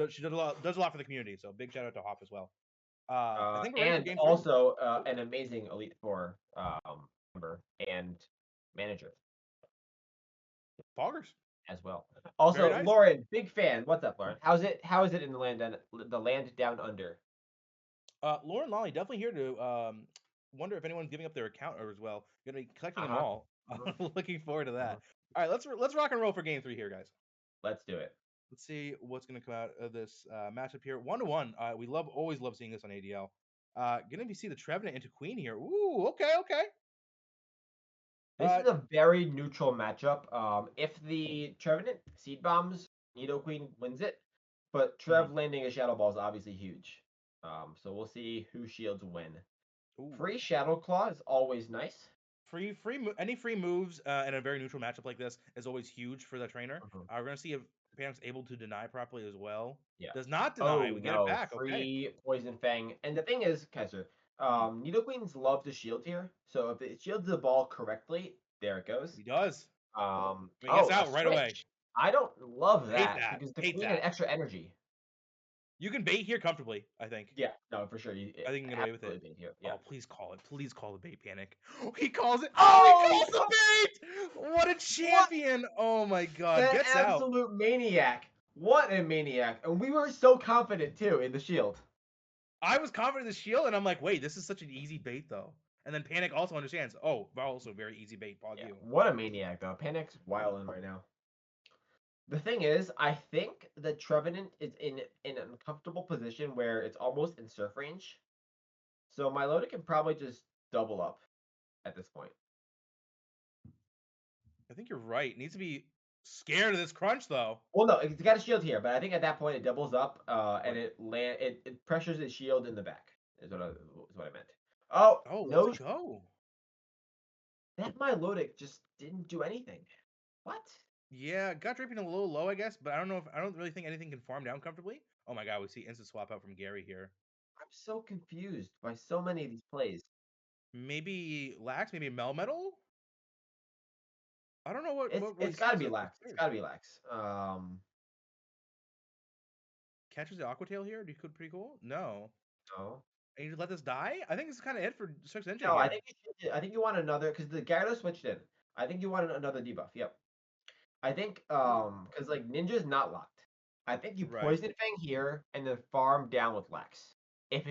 She does a lot for the community. So big shout out to Hoff as well. I think we're ready for And game 3. also an amazing Elite Four member and manager Foggers. as well. Very Also, nice. Lauren, big fan. What's up, Lauren? How is it in the land down under? Lauren Lolly definitely here to wonder if anyone's giving up their account as well. Gonna be collecting them Uh-huh. all. Looking forward to that. Uh-huh. All right, let's rock and roll for game 3 here, guys. Let's do it. Let's see what's going to come out of this matchup here. 1-1. We always love seeing this on ADL. Gonna be see the Trevenant into Queen here. Ooh, okay. This is a very neutral matchup. If the Trevenant Seed Bombs, Nidoqueen wins it, but Trev landing a Shadow Ball is obviously huge. So we'll see who shields when. Ooh. Free Shadow Claw is always nice. Any free moves in a very neutral matchup like this is always huge for the trainer. We're gonna see if Pam's able to deny properly as well. Yeah. Does not deny. Oh We get it no, back. Okay. free Poison Fang. And the thing is, Kaiser, Nidoqueens love to shield here. So if it shields the ball correctly, there it goes. He does. He Oh, gets a out right away. switch. I don't love Hate that that. because the Hate queen had that. extra energy. You can bait here comfortably, I think. Yeah, no, for sure. I think you can get away with it. Here. Yeah. Oh, please call it. Please call the bait panic. He calls it. Oh, He calls the bait! What a champion! Oh my god. That Gets out. absolute maniac. What a maniac. And we were so confident too in the shield. I was confident in the shield, and I'm like, wait, this is such an easy bait though. And then Panic also understands. Oh, also very easy bait. Pog Yeah, you. what a maniac though. Panic's wilding right now. The thing is, I think the Trevenant is in an uncomfortable position where it's almost in surf range. So Milotic can probably just double up at this point. I think you're right. It needs to be scared of this crunch though. Well, no, it's got a shield here, but I think at that point it doubles up, and it pressures its shield in the back. Is what I meant. Oh, Oh, no, let's go. that Milotic just didn't do anything. What? Yeah, got draping a little low, I guess, but I don't really think anything can farm down comfortably. Oh my god, we see instant swap out from Gary here. I'm so confused by so many of these plays. Maybe Lax, maybe Melmetal? I don't know what It's got to be Lax. It's got to be Lax. Catches the Aqua Tail here? Do you could pretty cool? No. No. And you just let this die? I think this is kind of it for Six Ninja No, here. I think you want another because the Gyarados switched in. I think you want another debuff. Yep. I think because like Ninja's not locked. I think you Right. Poison Fang here and then farm down with Lax. If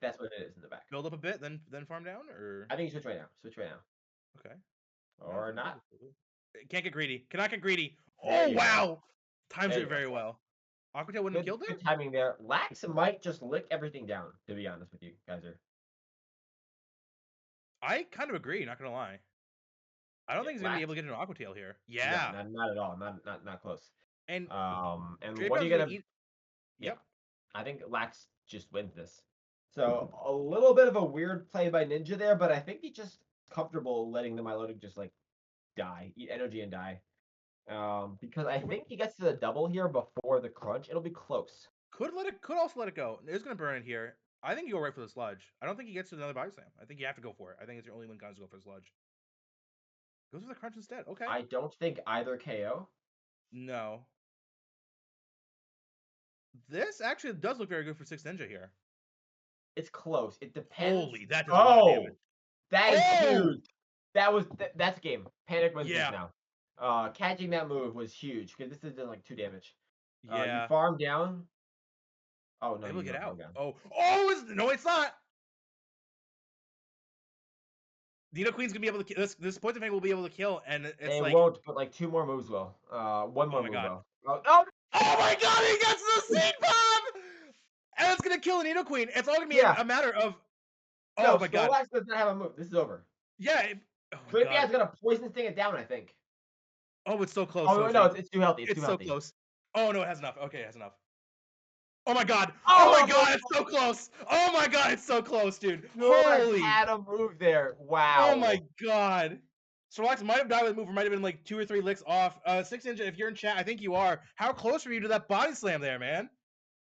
that's what it is in the back. Build up a bit, then farm down, or I think you switch right now. Switch right now. okay. Or not. Can't get greedy. Cannot get greedy. There Oh you go. wow! Times There it you go. very well. Aqua Tail wouldn't have killed Good it? timing there. Lax might just lick everything down, to be honest with you, Kaiser. I kind of agree, not gonna lie. I don't think he's gonna be able to get an Aqua Tail here. Yeah. No, not at all. Not close. And what are you gonna eat? Yep. I think Lax just wins this. So a little bit of a weird play by Ninja there, but I think he's just comfortable letting the Milotic just like die, eat energy and die. Because I think he gets to the double here before the crunch. It'll be close. Could also let it go. It's gonna burn it here. I think you go right for the sludge. I don't think he gets to another body slam. I think you have to go for it. I think it's your only win cons to go for the sludge. Goes for the crunch instead. Okay. I don't think either KO. No. This actually does look very good for Six Ninja here. It's close. It depends. Holy, that does a lot of damage. That is Oh! huge. That's game. Panic wins this Yeah. now. Catching that move was huge because this is like 2 damage. You Yeah. farm down. Oh no, Able you to get don't out. farm down. No, it's not. Nido Queen's gonna be able to kill. This Poison Fang will be able to kill, and it's It like, won't, but like 2 more moves will. One oh more my move god. will. Oh, Oh my god, he gets the seed bomb! And it's gonna kill Nido Queen. It's all gonna be yeah. a matter of, oh No, my god. Snorlax does not have a move. This is over. Yeah. Oh my god. Drapia's gonna poison sting it down, I think. Oh, it's so close, Oh no, Toshi. it's too healthy. It's too It's so healthy. close. Oh no, it has enough. Okay, it has enough. Oh my god. Oh my Oh, god, it's so close. Oh my god, it's so close, dude. Snorlax Holy. had a move there. Oh my Wow. god. Snorlax might have died with a move, or might have been like 2 or 3 licks off. 6 Ninja, if you're in chat, I think you are. How close were you to that body slam there, man?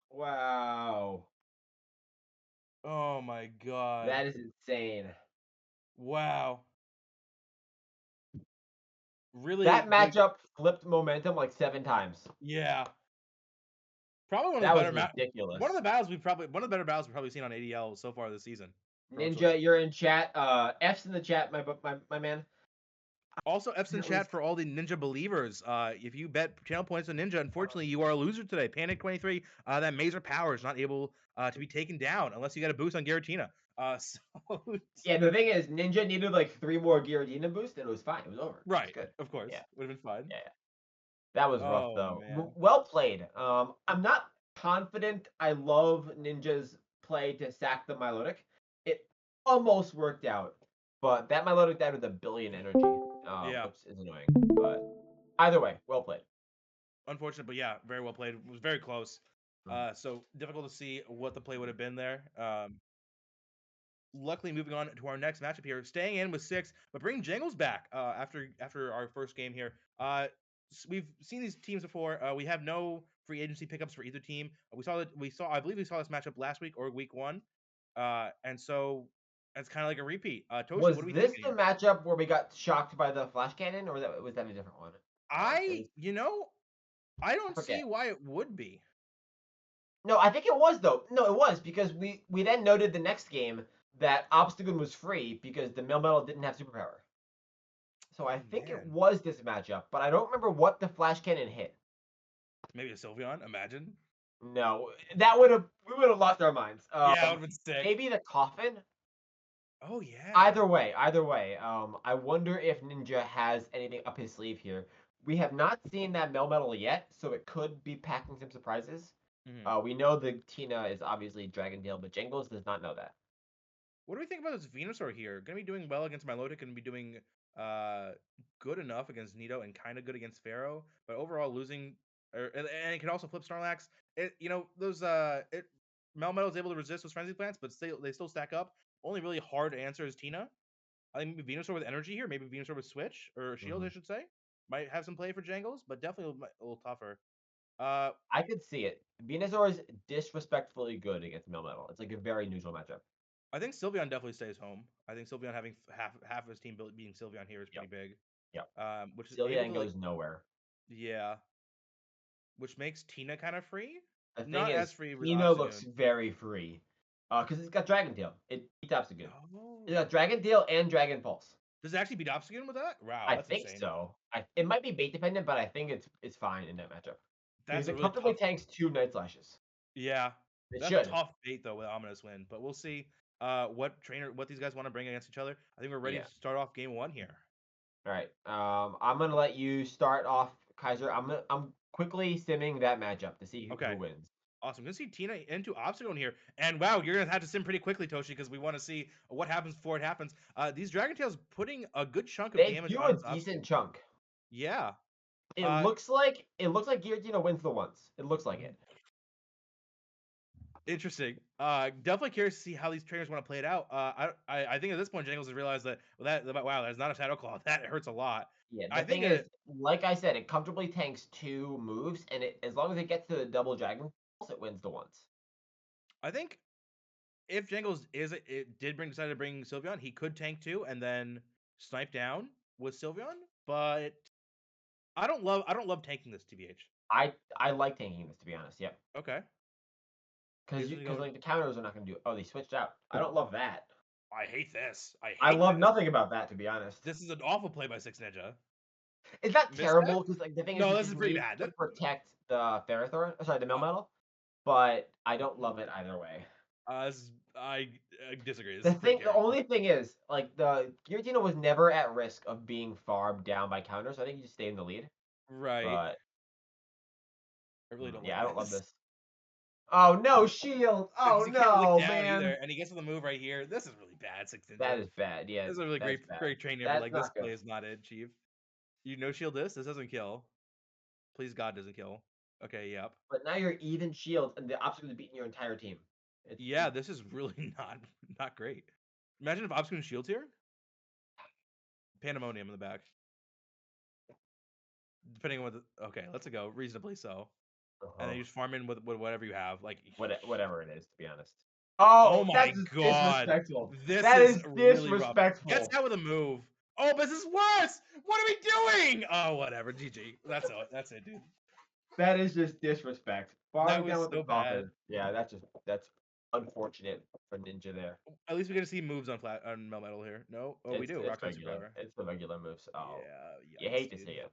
Wow. Oh my god. That is insane. Wow. Really, That like, matchup flipped momentum like 7 times. yeah. Probably That was ridiculous. one of the better battles we've probably seen on ADL so far this season. Ninja, you're in chat. F's in the chat, my man. Also, Epson That chat was- for all the Ninja believers. If you bet channel points on Ninja, unfortunately, you are a loser today. Panic 23. That Mazer Power is not able to be taken down unless you got a boost on Giratina. So Yeah, the thing is, Ninja needed like 3 more Giratina boosts, and it was fine. It was over. It was right, good. of course, Yeah, would have been fun. yeah, yeah. That was rough Oh though. man. Well played. I'm not confident. I love Ninja's play to sack the Milotic. It almost worked out, but that Milotic died with a billion energy, Yeah. which is annoying. But either way, well played. Unfortunate, but yeah, very well played. It was very close. Mhm. So difficult to see what the play would have been there. Luckily, moving on to our next matchup here, staying in with 6, but bringing Jangles back after our first game here. We've seen these teams before. We have no free agency pickups for either team. I believe we saw this matchup last week or week 1, and so it's kind of like a repeat. Toshi, Was what are we this thinking the here? matchup where we got shocked by the flash cannon, or was that a different one? It was, I I don't forget. see why it would be. No, I think it was though. No, it was because we then noted the next game that Obstagoon was free because the Melmetal didn't have superpower. So I Oh think it man, was this matchup, but I don't remember what the flash cannon hit. maybe a Sylveon. Imagine. No, we would have lost our minds. Yeah, that would have been sick. Maybe the coffin. Oh yeah. Either way. I wonder if Ninja has anything up his sleeve here. We have not seen that Melmetal yet, so it could be packing some surprises. Mhm. We know the Tina is obviously Dragon Tail, but Jingles does not know that. What do we think about this Venusaur here? Gonna be doing well against Milotic, gonna be doing uh good enough against Nido and kind of good against Pharaoh, but overall losing, and it can also flip Snorlax. Those Melmetal is able to resist those frenzy plants, but they still stack up. Only really hard to answer is Tina. I think maybe Venusaur with energy here, maybe Venusaur with Switch or Shield, Hmm. I should say, might have some play for Jangles, but definitely a little tougher. Uh, I could see it. Venusaur is disrespectfully good against Melmetal. It's like a very neutral matchup. I think Sylveon definitely stays home. I think Sylveon having half of his team being Sylveon here is pretty Yep. big. Yep. Which is able Sylveon to, like, goes nowhere. yeah, which makes Tina kind of free. The thing Not as is, free with Tina looks Obstagoon. very free. Because it's got Dragon Tail. It beats Obstagoon. It's Oh, got Dragon Tail and Dragon Pulse. does it actually beat Obstagoon with that? Wow, I that's think insane. so. It might be bait dependent, but I think it's fine in that matchup. Because That's a it really comfortably tough. tanks 2 Night Slashes. Yeah, It that's a should. tough bait though with Ominous Wind, but we'll see. What these guys want to bring against each other. I think we're ready Yeah. to start off game 1 here. All right. I'm gonna let you start off, Kaiser. I'm quickly simming that matchup to see who Okay. wins. Awesome. Gonna see Tina into Obstacle here. And wow, you're gonna have to sim pretty quickly, Toshi, because we want to see what happens before it happens. These Dragon Tails putting a good chunk of They damage do on a this decent Obstacle. chunk. Yeah. It Uh, looks like Giratina wins the once. It looks like it. Interesting. Definitely curious to see how these trainers want to play it out. I think at this point, Jangles has realized that wow, that's not a Shadow Claw. That hurts a lot. Yeah, I the think thing is, like I said, it comfortably tanks 2 moves, and as long as it gets to the double Dragon Pulse, it wins the once. I think if Jangles decide to bring Sylveon, he could tank 2 and then snipe down with Sylveon. But I don't love tanking this, TBH. I like tanking this, to be honest. Yep. Okay. Because He's gonna go. like the counters are not going to do. Oh, they switched out. I don't love that. I hate this. I I hate love this. nothing about that, to be honest. This is an awful play by Six Ninja. It's not Missed that? terrible because like the thing is, No, this it is pretty needs bad. to protect the Ferrothorn. Sorry, the Melmetal. But I don't love it either way. I disagree. This The is pretty thing, the terrible. only thing is, like the Giratina was never at risk of being farmed down by counters. So I think you just stay in the lead. Right. But I really don't yeah, like I don't love this. this. Oh no, shield! Because Oh he can't lick no, down either, man. and he gets to the move right here. This is really bad, Six That Ninja. is bad. Yeah, This is a really that's great, bad. great trainer, but That's like this not good. play is not it, Chief. You no shield this. This doesn't kill. Please God doesn't kill. Okay, yep. But now you're even shields, and the obstacle is beating your entire team. Yeah, this is really not great. Imagine if Obscure shields here. Pandemonium in the back. Depending on what. Okay, let's go reasonably so, and then you just farm in with whatever you have. Like whatever it is, to be honest. oh Oh, my that's just god, disrespectful. this That is is really rough. Gets disrespectful. out with a move. Oh, but this is worse. What are we doing? Oh, whatever. GG. That's it. That's it, dude. That is just disrespect. That Farming down was with the so bad. coffin. Yeah, that's unfortunate for Ninja there. At least we get to see moves on Melmetal here. No, oh we do. It's Rock regular. Superpower. It's the regular moves. Oh, Yeah, you yikes, hate to dude. see it.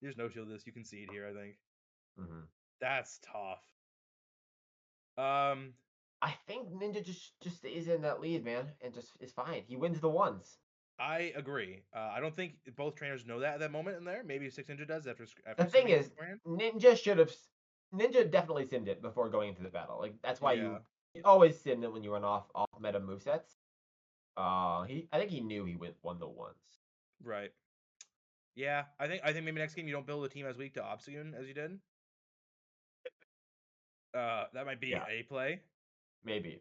There's no shield this. You can see it here. I think Hmm that's tough. Um, I think Ninja just stays in that lead, man, and just is fine. He wins the ones. I agree. I don't think both trainers know that at that moment in there. Maybe Six Ninja does The after thing simming is, beforehand. Ninja definitely simmed it before going into the battle. Like that's why Yeah, you always sim it when you run off meta movesets. I think he knew he won the ones. right. Yeah, I think maybe next game you don't build a team as weak to Obsidian as you did. That might be Yeah, a play, maybe.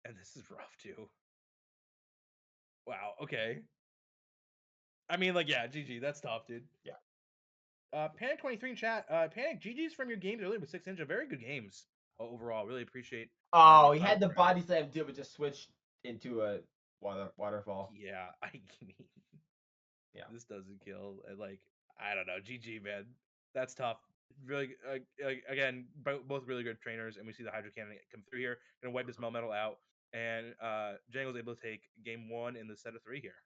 and this is rough too. Wow. Okay. I mean, like, yeah, GG. That's tough, dude. Yeah. Panic 23 in chat. Panic, GG's from your games earlier with Six Ninja. Very good games overall. Really appreciate Oh, the he time had the around. body slam too, but just switched into a waterfall. Yeah, I mean, Yeah. this doesn't kill. And like, I don't know. GG, man. That's tough. Really, again, both really good trainers, and we see the Hydro Cannon come through here. Gonna wipe this Melmetal out, and Django's able to take game one in the set of three here.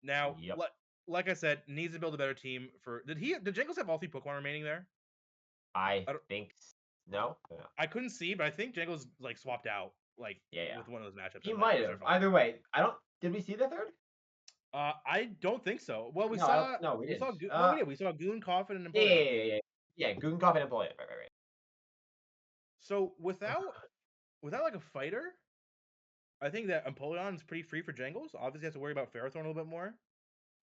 Now, Yep. like I said, needs to build a better team for. Did Jangles have all three Pokemon remaining there? I I don't, think no. I couldn't see, but I think Jangles like swapped out like Yeah. with one of those matchups He and like might have. preserved all Either three. way, I don't. Did we see the third? I don't think so. Well, we No, I don't. saw No, we we didn't. saw no we did. We saw Goon, Coffin, and Yeah, yeah, Empoleon. yeah, yeah. Yeah, Guggenkoff and Employee. Right. So without like a fighter, I think that Empoleon is pretty free for Jangles. Obviously, has to worry about Ferrothorn a little bit more,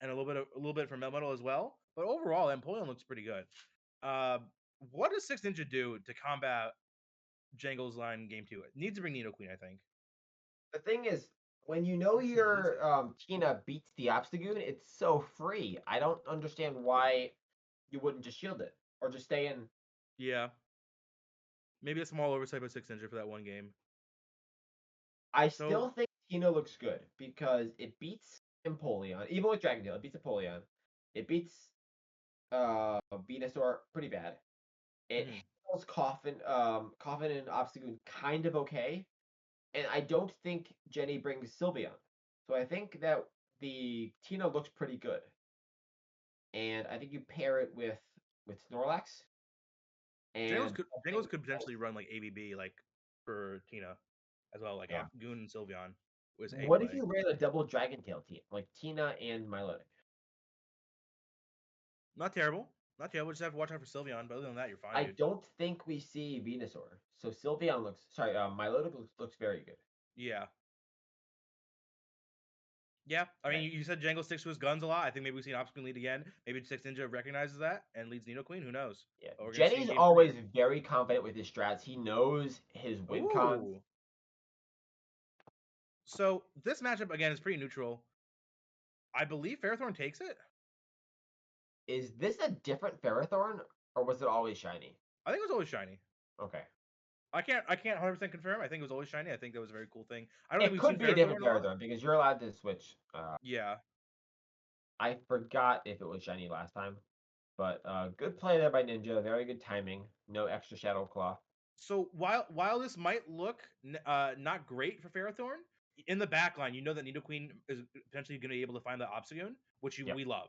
and a little bit for Melmetal as well. But overall, Empoleon looks pretty good. Uh, what does Six Ninja do to combat Jangles line game two? It needs to bring Nidoqueen, I think. The thing is, when you know your Tina beats the Obstagoon, it's so free. I don't understand why you wouldn't just shield it or just stay in. Yeah, maybe a small oversight by Six Ninja for that one game. I So still think Tina looks good because it beats Empoleon, even with Dragon Tail, it beats Empoleon. It beats Venusaur pretty bad. It mhm. handles Coffin and Obstagoon kind of okay. And I don't think Jenny brings Sylveon. So I think that the Tina looks pretty good. And I think you pair it with Snorlax Jangles and could Jangles something could else. potentially run like ABB like for Tina as well, like Yeah. Goon and Sylveon was a What if play. you ran a double Dragon Tail team, like Tina and Milotic? Not terrible. Not terrible. Just have to watch out for Sylveon, but other than that, you're fine, I dude. don't think we see Venusaur. So Sylveon Milotic looks very good. Yeah. Yeah. I mean, Okay. you said Jangle sticks to his guns a lot. I think maybe we see an Obstacle lead again. Maybe Six Ninja recognizes that and leads Nidoqueen. Who knows? Yeah. But we're gonna see in Jenny's game three always here. very confident with his strats. He knows his win cons. Ooh. So this matchup again is pretty neutral. I believe Ferrothorn takes it. Is this a different Ferrothorn or was it always shiny? I think it was always shiny. Okay. I can't 100% confirm. I think it was always shiny. I think that was a very cool thing. I don't think It we've could seen be a different Ferrothorn a lot. Ferrothorn because you're allowed to switch. Yeah. I forgot if it was shiny last time, but good play there by Ninja. Very good timing. No extra Shadow Claw. So while this might look not great for Ferrothorn, in the back line, you know that Nidoqueen is potentially going to be able to find the Obstagoon, which Yep. we love.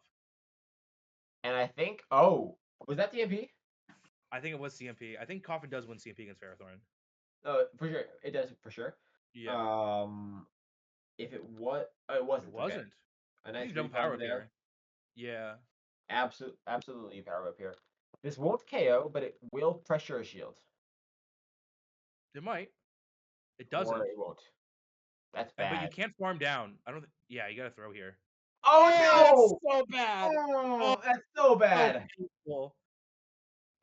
And I think, oh, was that TMP? I think it was CMP. I think Coffin does win CMP against Ferrothorn. For sure, it does for sure. Yeah, If it was, oh, it wasn't. it Okay, wasn't. a I nice think double power refund up there. here. Yeah, Absolutely power up here. This won't KO, but it will pressure a shield, it might. It or doesn't. it won't. That's But you bad. can't farm down. I don't. Yeah, you got to throw here. Oh, that's Oh so bad. no! Oh, Oh, that's so so bad. painful.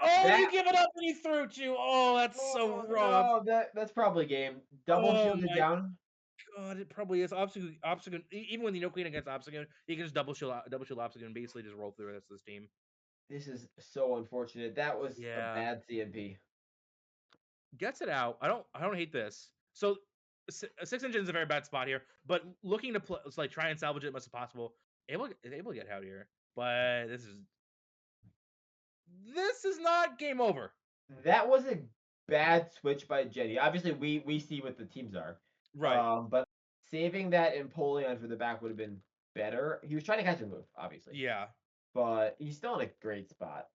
Oh, you That. give it up and he threw it you. Oh, that's so Oh rough. no! That's probably game. Double Oh shielded my down. God, it probably is. Obstagoon, even when you know Queen against Obstagoon, you can just double shield Obstagoon and basically just roll through the rest of this team. This is so unfortunate. That was a Yeah, bad CMP. gets it out. I don't hate this. So six engine is a very bad spot here, but looking to play, like try and salvage it as much as possible. Able to get out here, but this is not game over. That was a bad switch by Jenny. Obviously, we see what the teams are. Right. But saving that Empoleon for the back would have been better. He was trying to catch a move, obviously, Yeah. but he's still in a great spot.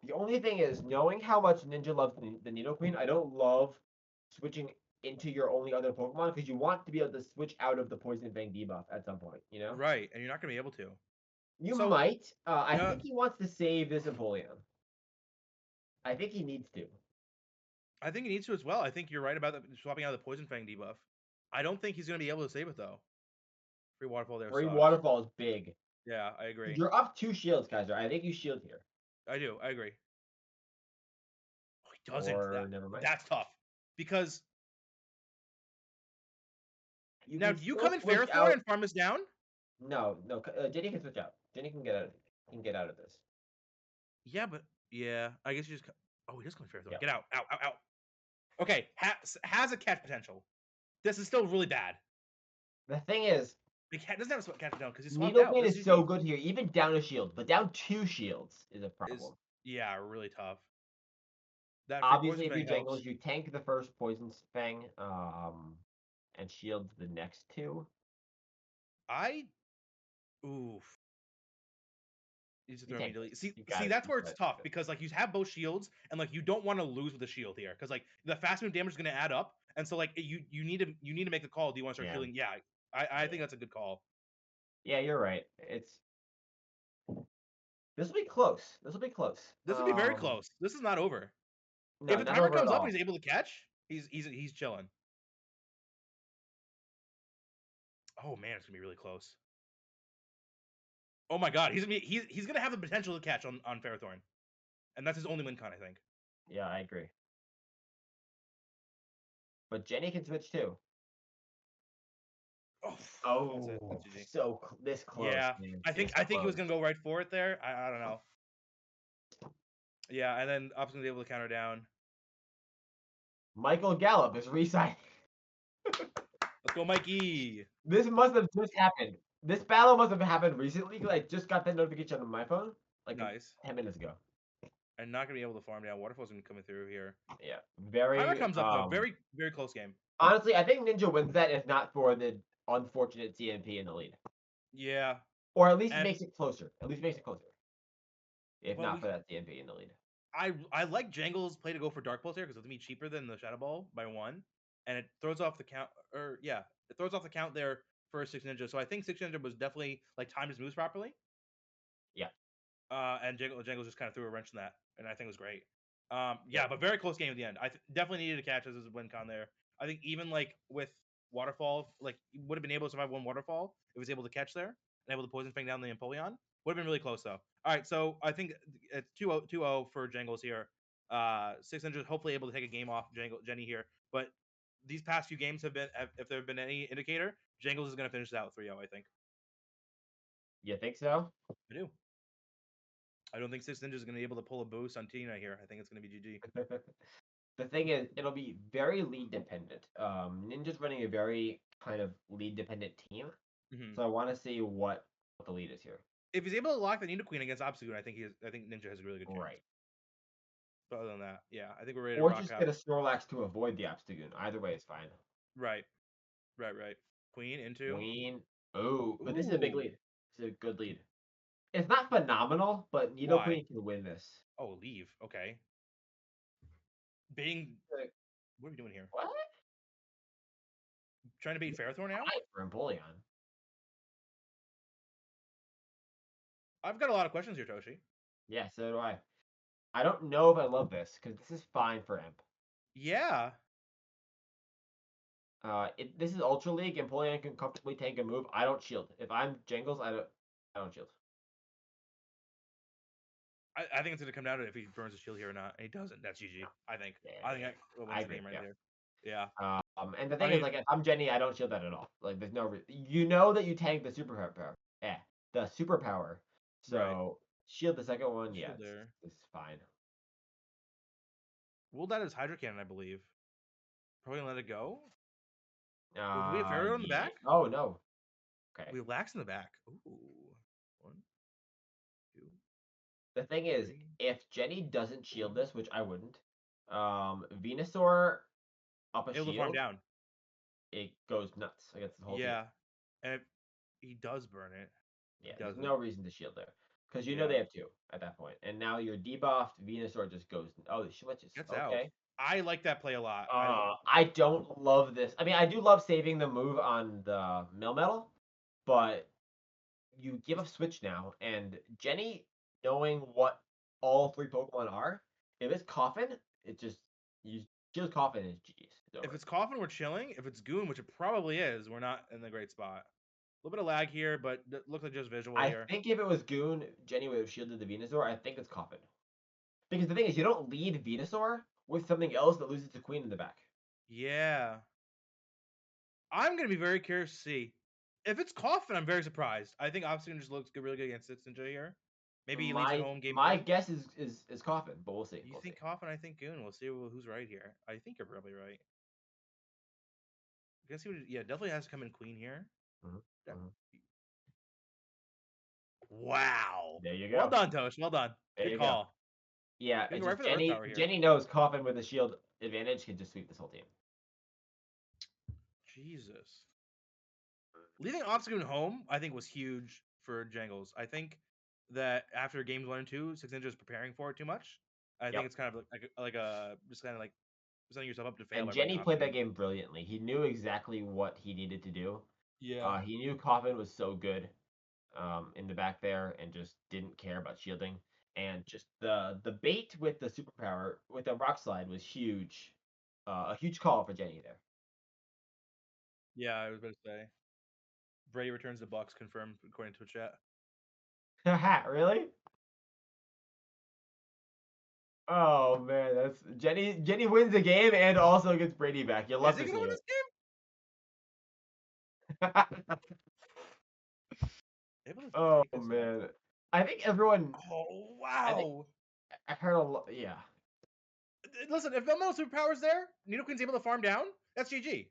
The only thing is, knowing how much Ninja loves the Nidoqueen, I don't love switching into your only other Pokemon because you want to be able to switch out of the Poison Fang debuff at some point, you know? Right, and you're not gonna be able to. You So, might. I uh, think he wants to save this Empoleon. I think he needs to. I think he needs to as well. I think you're right about swapping out the Poison Fang debuff. I don't think he's gonna be able to save it though. Free waterfall there Free sucks. Waterfall is big. Yeah, I agree. You're up 2 shields, Kaiser. I think you shield here. I do. I agree. Oh, he doesn't. Or never mind. That's tough because You now can do you still come in switch Ferrothorn out. and farm us down? No. Jenny can switch out. Jenny can get out. Can get out of this. Yeah, but yeah, I guess you just. Oh, he does come in Ferrothorn. Yeah. Get out! Out! Out! Out! Okay, has a catch potential. This is still really bad. The thing is, The cat doesn't have a catch potential because he's swapped out. Needlepain This is is so good here. Even down a shield, but down 2 shields is a is problem. yeah really tough. That free Obviously, Poison if you Fang jangles, helps. you tank the first Poison Fang, and shield the next 2. I oof. Needs to You throw tank immediately. this. You See, got it. that's You where got it's it. tough because like you have both shields and like you don't want to lose with the shield here because like the fast move damage is going to add up and so like you need to make the call. Do you want to start Yeah. healing? Yeah, I think Yeah. that's a good call. Yeah, you're right. This will be close. This will be close. This will be very close. This is not over. If No, the not timer over at comes up and all. he's able to catch, he's chilling. Oh man, it's gonna be really close. Oh my god, he's gonna have the potential to catch on Ferrothorn, and that's his only win con, I think. Yeah, I agree. But Jenny can switch too. Oh, that's it. Oh, That's GG. this close, Yeah, man. I think This I think he was close. gonna go right for it there. I don't know. Yeah, and then Up's gonna be able to counter down. Michael Gallup is resigning. Let's go, Mikey. This must have just happened. This battle must have happened recently because I just got that notification on my phone like Nice. 10 minutes ago. And not gonna be able to farm down. Waterfall's gonna be coming through here. Yeah, Timer very. comes up though. Very close game. Honestly, I think Ninja wins that if not for the unfortunate CMP in the lead, Yeah, or at least and makes it closer. At least makes it closer. If well, not for that CMP in the lead. I like Jangle's play to go for Dark Pulse here because it's gonna be cheaper than the Shadow Ball by 1, and it throws off the count. Or yeah, it throws off the count there for Six Ninja. So I think Six Ninja was definitely like timed his moves properly. Yeah. And Jangles just kind of threw a wrench in that, and I think it was great. Yeah. But very close game at the end. I definitely needed to catch as a win con there. I think even like with Waterfall, like he would have been able to survive one Waterfall if he was able to catch there and able to Poison Fang down the Empoleon. Would have been really close though. All right, so I think it's 2-0 for Jangles here. Six Ninjas hopefully able to take a game off Jenny here, but these past few games if there have been any indicator, Jangles is going to finish it out 3-0. I think. You think so? I do. I don't think Six Ninjas is going to be able to pull a boost on Tina here. I think it's going to be GG. The thing is, it'll be very lead dependent. Ninja's running a very kind of lead dependent team, Mm-hmm. so I want to see what the lead is here. If he's able to lock the Nidoqueen against Obstagoon, I think Ninja has a really good chance. Right. But other than that, yeah, I think we're ready to Or rock just out. get a Snorlax to avoid the Obstagoon. Either way is fine. Right, right. Queen into. Queen. Oh, but this is a big Ooh, lead. This is a good lead. It's not phenomenal, but Nido why? Queen can win this. Oh, leave. Okay. Being. Like, What are we doing here? what? Trying to beat Ferrothorn now? Hi for Empoleon. I've got a lot of questions here, Toshi. Yeah, so do I. I don't know if I love this, because this is fine for Imp. Yeah. This is Ultra League, and Empoleon can comfortably tank a move. I don't shield. If I'm Jangles, I don't shield. I think it's going to come down to if he burns his shield here or not. And he doesn't. That's GG. I think. Yeah, I think that wins I the agree. game right Yeah. there. Yeah. And the I thing is, mean, like, if I'm Jenny, I don't shield that at all. Like, there's no you know that you tank the superpower. Yeah, the superpower. right. So shield the second one. Yeah, Shield there. it's fine. Ruled out as Hydro Cannon, I believe. Probably gonna let it go. Oh, do we have Ferro in the Yeah. back? Oh no. Okay. We have Lax in the back. Ooh. 1, 2, The thing is, 3, if Jenny doesn't 4. shield this, which I wouldn't, Venusaur up a Able to farm shield, down. it goes nuts against the whole team. Yeah. And if he does burn it. He Yeah, there's doesn't. no reason to shield there. Because you know Yeah. they have two at that point. And now you're debuffed, Venusaur just goes, oh, she switches. Gets out. Okay. I like that play a lot. I don't love this. I mean, I do love saving the move on the Melmetal, but you give a switch now, and Jenny, knowing what all three Pokemon are, if it's Coffin, it just you shield Coffin is GG's. It's If over. it's Coffin, we're chilling. If it's Goon, which it probably is, we're not in the great spot. A little bit of lag here, but looks like just visual I here. think if it was Goon, Jenny would have shielded the Venusaur. I think it's Coffin. Because the thing is, you don't lead Venusaur with something else that loses to Queen in the back. Yeah. I'm gonna be very curious to see. If it's Coffin, I'm very surprised. I think Obsidian just looks good, really good against Six Ninja here. Maybe he leads it My home game my 3. guess is Coffin, but we'll see. You We'll see. think Coffin, I think Goon. We'll see who's right here. I think you're probably right. Guess he would, yeah, definitely has to come in Queen here. Mhm, That- mhm. Wow. There you Well go. done, Tosh. Well done. There Good you go. call. Yeah, You it's go right just for the Earth Jenny. Power here. Jenny knows Coffin with a shield advantage can just sweep this whole team. Jesus. Leaving Obstagoon home, I think, was huge for Jangles. I think that after games 1 and 2, Six Ninja is preparing for it too much. I think Yep. it's kind of like a just kind of like setting yourself up to fail And by bringing Jenny played that Obstagoon. game brilliantly. He knew exactly what he needed to do. Yeah. He knew Coffin was so good in the back there and just didn't care about shielding. And just the bait with the superpower with the rock slide was huge. A huge call for Jenny there. Yeah, I was about to say. Brady returns the Bucks, confirmed according to chat. Haha, really? Oh man, that's Jenny wins the game and also gets Brady back. You Is love he to gonna see win it. this game? Able to Oh take this out. man. I think everyone Oh I think wow! I've heard a lot. Yeah. Listen, if Elemental Superpower's there, Nidoqueen's able to farm down. That's GG.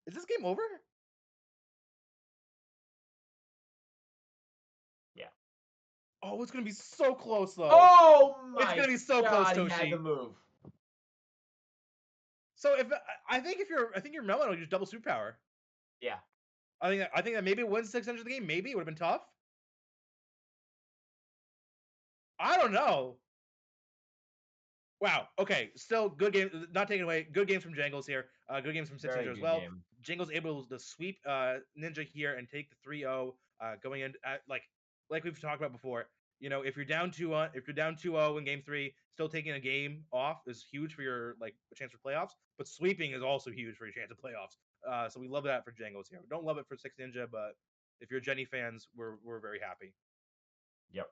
Is this game over? Yeah. Oh, it's gonna be so close though. Oh It's my gonna be so close, god, he had Toshi. the move. So if I think I think your Melon will use double superpower. Yeah. I think that maybe it wins 600 of the game. Maybe it would have been tough. I don't know. Wow. Okay. Still good game. Not taken away. Good games from Jangles here. Good games from Six Very Ninja as good well. game. Jangles able to sweep Ninja here and take the 3-0 going in like we've talked about before. You know, if you're down 2-1, if you're down 2-0 in game 3, still taking a game off is huge for your like chance for playoffs. But sweeping is also huge for your chance of playoffs. So we love that for Jangles here. We don't love it for Six Ninja, but if you're Jenny fans, we're very happy. Yep.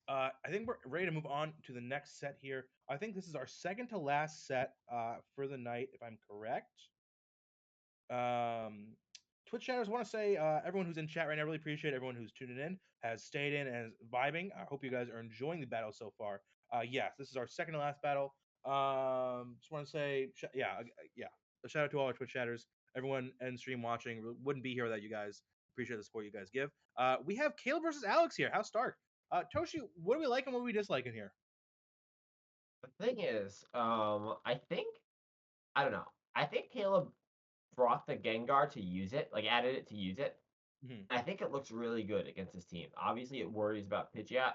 I think we're ready to move on to the next set here. I think this is our second to last set for the night, if I'm correct. Um, Twitch chatters want to say everyone who's in chat right now, really appreciate everyone who's tuning in, has stayed in and is vibing. I hope you guys are enjoying the battle so far. Yes, this is our second to last battle. Just want to say, yeah, a shout out to all our Twitch chatters, everyone in stream watching. Wouldn't be here without you guys. Appreciate the support you guys give. We have Caleb versus Alex here. How's Stark? Toshi, what do we like and what do we dislike in here? The thing is, I don't know. I think Caleb brought the Gengar to use it, like added it to use it. Mhm. I think it looks really good against this team. Obviously, it worries about Pidgeot,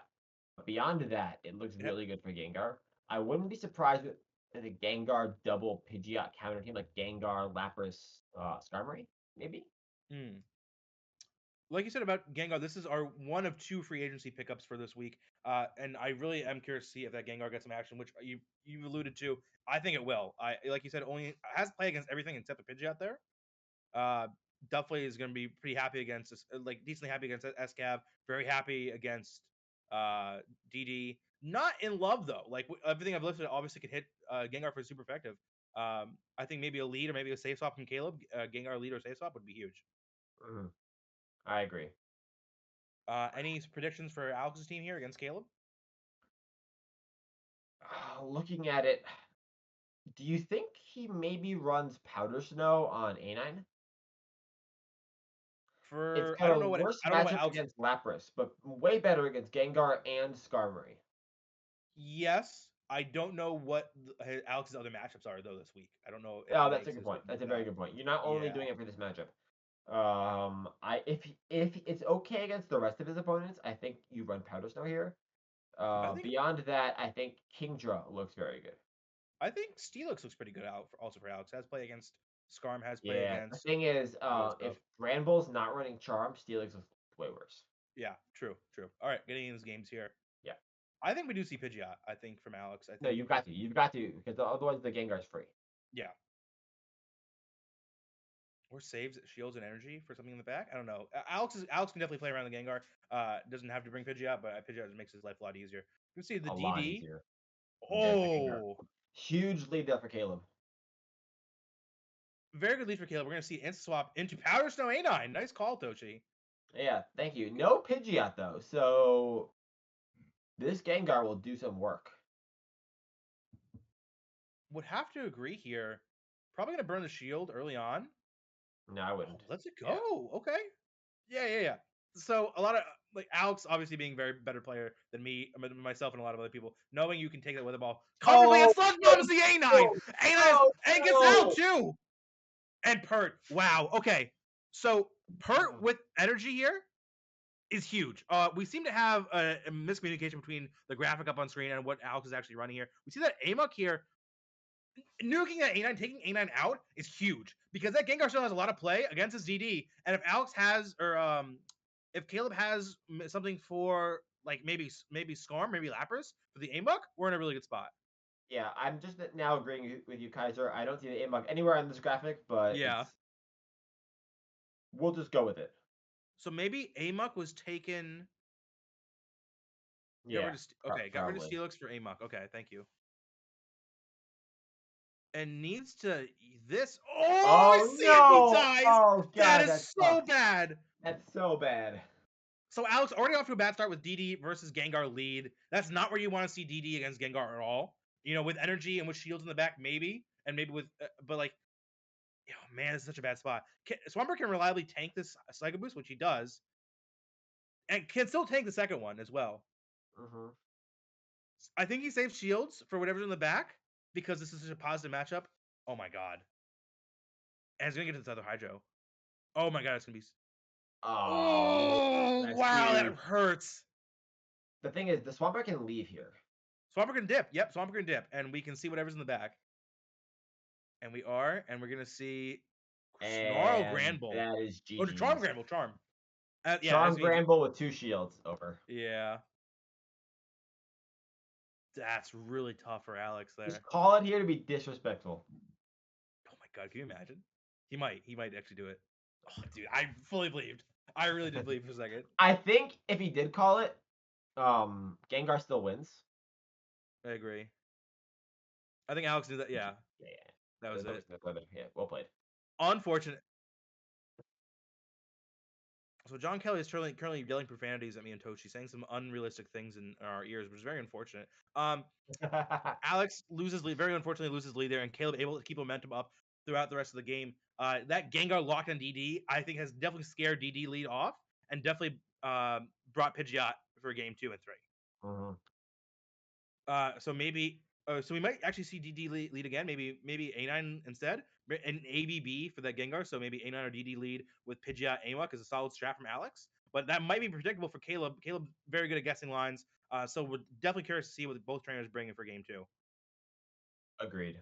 but beyond that, it looks Yep. really good for Gengar. I wouldn't be surprised with a Gengar double Pidgeot counter team like Gengar, Lapras, Skarmory, maybe. Mm. Like you said about Gengar, this is our one of two free agency pickups for this week. And I really am curious to see if that Gengar gets some action, which you alluded to. I think it will. I like you said, only has to play against everything except the Pidgeot there. Uh, Definitely is going to be pretty happy against this, like decently happy against SCAV. Very happy against DD. Not in love though. Like everything I've listed obviously could hit Gengar for super effective. I think maybe a lead or maybe a safe swap from Caleb, Gengar lead or safe swap would be huge. Mhm. I agree. Any predictions for Alex's team here against Caleb? Looking at it, do you think he maybe runs Powder Snow on A9? It's For got a worse I don't know what matchup Alex. against Lapras, but way better against Gengar and Skarmory. Yes, I don't know what Alex's other matchups are though this week. I don't know if he Oh, that's a makes good his point. pick That's for a very that. good point. You're not only Yeah, doing it for this matchup. I if it's okay against the rest of his opponents, I think you run Powder Snow here. I think Beyond that, I think Kingdra looks very good. Steelix looks pretty good out also for Alex. Has play against Skarm. Has play Yeah, the against thing is, a lot of if stuff. Granbull's not running Charm, Steelix looks way worse. Yeah, true, true. All right, getting in these games here. Yeah. I think we do see Pidgeot. I think from Alex. I No, think you've got to, because otherwise the Gengar's free. yeah. Or saves shields and energy for something in the back. I don't know. Alex can definitely play around the Gengar. Doesn't have to bring Pidgeot, but Pidgeot makes his life a lot easier. You can see the A lot DD. easier. There's the Gengar. Oh, Huge lead there for Caleb. very good lead for Caleb. We're gonna see instant swap into Powder Snow A9. Nice call, Tochi. Yeah, thank you. No Pidgeot though, so this Gengar will do some work. Would have to agree here. Probably gonna burn the shield early on. No, I Oh, wouldn't. let's it Yeah. go. Okay. Yeah. So a lot of like Alex obviously being very better player than me, myself, and a lot of other people, knowing you can take that weather ball comfortably and Oh sludge no! bombs the A9. A9 is Oh and it gets out no! too. And Pert. Wow. Okay. So Pert No! with energy here is huge. We seem to have a miscommunication between the graphic up on screen and what Alex is actually running here. We see that Amok here nuking that A9, taking A9 out is huge because that Gengar still has a lot of play against his DD. And if Alex has, or if Caleb has something for like maybe Skarm, maybe Lapras for the Amok, we're in a really good spot. Yeah, I'm just now agreeing with you, Kaiser. I don't see the A-Mug anywhere on this graphic, but Yeah. we'll just go with it. So maybe Amok was taken. Yeah, Got rid of probably. Steelix for Amok. Okay, thank you. And needs to this. Oh, I Oh see it. He no! dies. Oh That god, is that so sucks. bad. That's so bad. So Alex already off to a bad start with DD versus Gengar lead. That's not where you want to see DD against Gengar at all. You know, with energy and with shields in the back, maybe, and maybe with, but like, oh man, it's such a bad spot. Swampert can reliably tank this Psycho Boost, which he does, and can still tank the second one as well. Mm-hmm. I think he saves shields for whatever's in the back because this is such a positive matchup. Oh my god, and it's gonna get to this other Hydro. Oh my god, it's gonna be. Oh, Oh that's wow, that huge. hurts. The thing is, the Swampert can leave here. Swampert can dip. Yep, Swampert can dip, and we can see whatever's in the back. And we're gonna see Snarl And Granbull. that is Oh, Charm GG's. Granbull, Charm. Yeah, that's Charm gonna be Granbull with 2 shields. Over. yeah. That's really tough for Alex Just there. call it here to be disrespectful. Oh my god, can you imagine? He might. He might actually do it. Oh, dude, I fully believed. I really did believe for a second. I think if he did call it, Gengar still wins. I agree. I think Alex knew that. Yeah, Yeah, that was it. yeah, well played. Unfortunate. So John Kelly is currently yelling profanities at me and Tochi, saying some unrealistic things in our ears, which is very unfortunate. Alex loses lead, very unfortunately loses lead there, and Caleb able to keep momentum up throughout the rest of the game. That Gengar locked on DD, I think, has definitely scared DD lead off, and definitely brought Pidgeot for game 2 and 3. Mhm. So maybe So we might actually see DD lead again. Maybe A9 instead, and ABB for that Gengar. So maybe A9 or DD lead with Pidgeot Awa is a solid strat from Alex. But that might be predictable for Caleb. Caleb very good at guessing lines. So we're definitely curious to see what both trainers bring in for game 2. Agreed.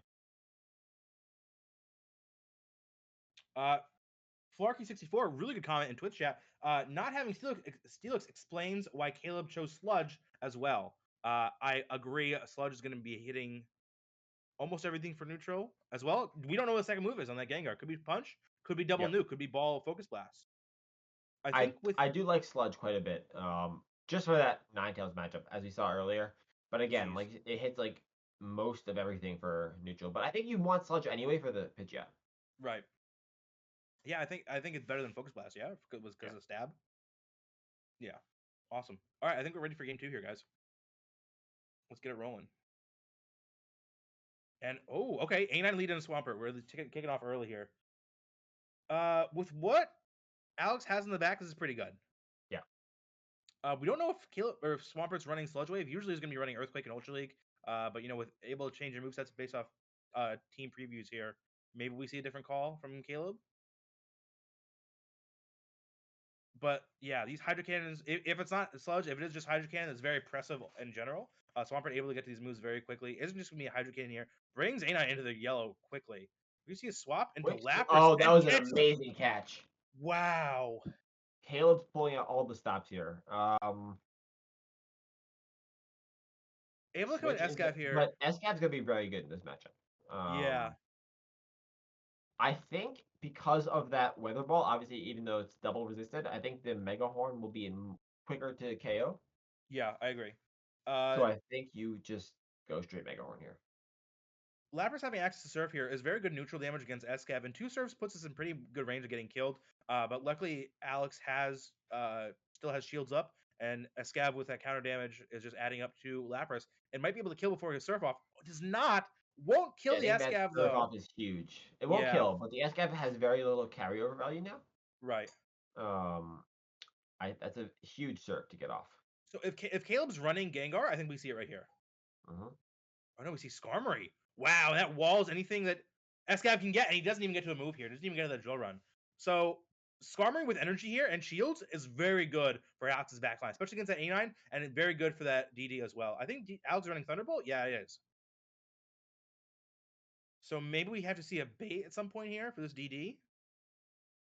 Flarky64, really good comment in Twitch chat. Not having Steelix explains why Caleb chose Sludge as well. I agree. Sludge is going to be hitting almost everything for neutral as well. We don't know what the second move is on that Gengar. Could be Punch, could be Double Yep. Nuke, could be Ball Focus Blast. I I think with I do like Sludge quite a bit. Just for that Ninetales matchup, as we saw earlier. But again, Jeez. like it hits like most of everything for neutral. But I think you want Sludge anyway for the Pidgeot. Right. Yeah, I think it's better than Focus Blast. Yeah, because of stab. Yeah, awesome. All right, I think we're ready for game 2 here, guys. Let's get it rolling. And okay, A9 lead in Swampert. We're kicking off early here. With what Alex has in the back, this is pretty good. Yeah. We don't know if Caleb or if Swampert's running Sludge Wave. Usually, he's going to be running Earthquake in Ultra League. But with able to change your movesets based off team previews here, maybe we see a different call from Caleb. But yeah, these Hydro Cannons, if it's not Sludge, if it is just Hydro Cannon, it's very impressive in general. Swampert able to get to these moves very quickly. Isn't just going to be a Hydro Cannon here. Brings A9 into the yellow quickly. We see a swap into Lapras. Oh, that and was an gets amazing catch. Wow. Caleb's pulling out all the stops here. Able to come in SCAV here. But SCAV's gonna be very good in this matchup. Yeah. I think because of that Weather Ball, obviously, even though it's double resisted, I think the Mega Horn will be quicker to KO. Yeah, I agree. So I think you just go straight Mega Horn here. Lapras having access to Surf here is very good neutral damage against SCAV, and 2 Surfs puts us in pretty good range of getting killed. But luckily, Alex has still has shields up, and SCAV with that counter damage is just adding up to Lapras, and might be able to kill before his Surf off. Does not, won't kill the Getting that SCAV Surf though. off is huge. It won't kill, but the SCAV has very little carryover value now. Right. That's a huge Surf to get off. So if Caleb's running Gengar, I think we see it right here. Uh-huh. Oh no, we see Skarmory. Wow, that walls anything that SCAV can get, and he doesn't even get to a move here. Doesn't even get to the drill run. So Skarmory with energy here and shields is very good for Alex's backline, especially against that A9, and very good for that DD as well. I think Alex is running Thunderbolt. Yeah, it is. So maybe we have to see a bait at some point here for this DD.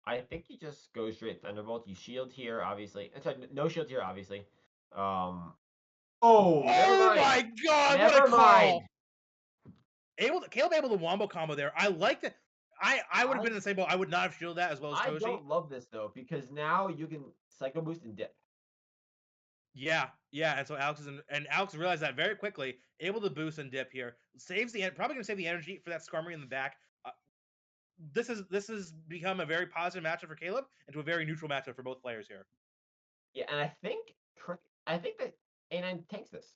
I think you just go straight Thunderbolt. You shield here, obviously. Sorry, no shield here, obviously. Oh, never mind. My God! Never What a mind. call! Caleb able to wombo combo there. I like that. I would have been in the same boat. I would not have shielded that as well as Toshi. I don't love this though because now you can Psycho Boost and dip. Yeah, and so Alex realized that very quickly, able to boost and dip here, probably gonna save the energy for that Skarmory in the back. This has become a very positive matchup for Caleb into a very neutral matchup for both players here. Yeah, and I think that A9 tanks this.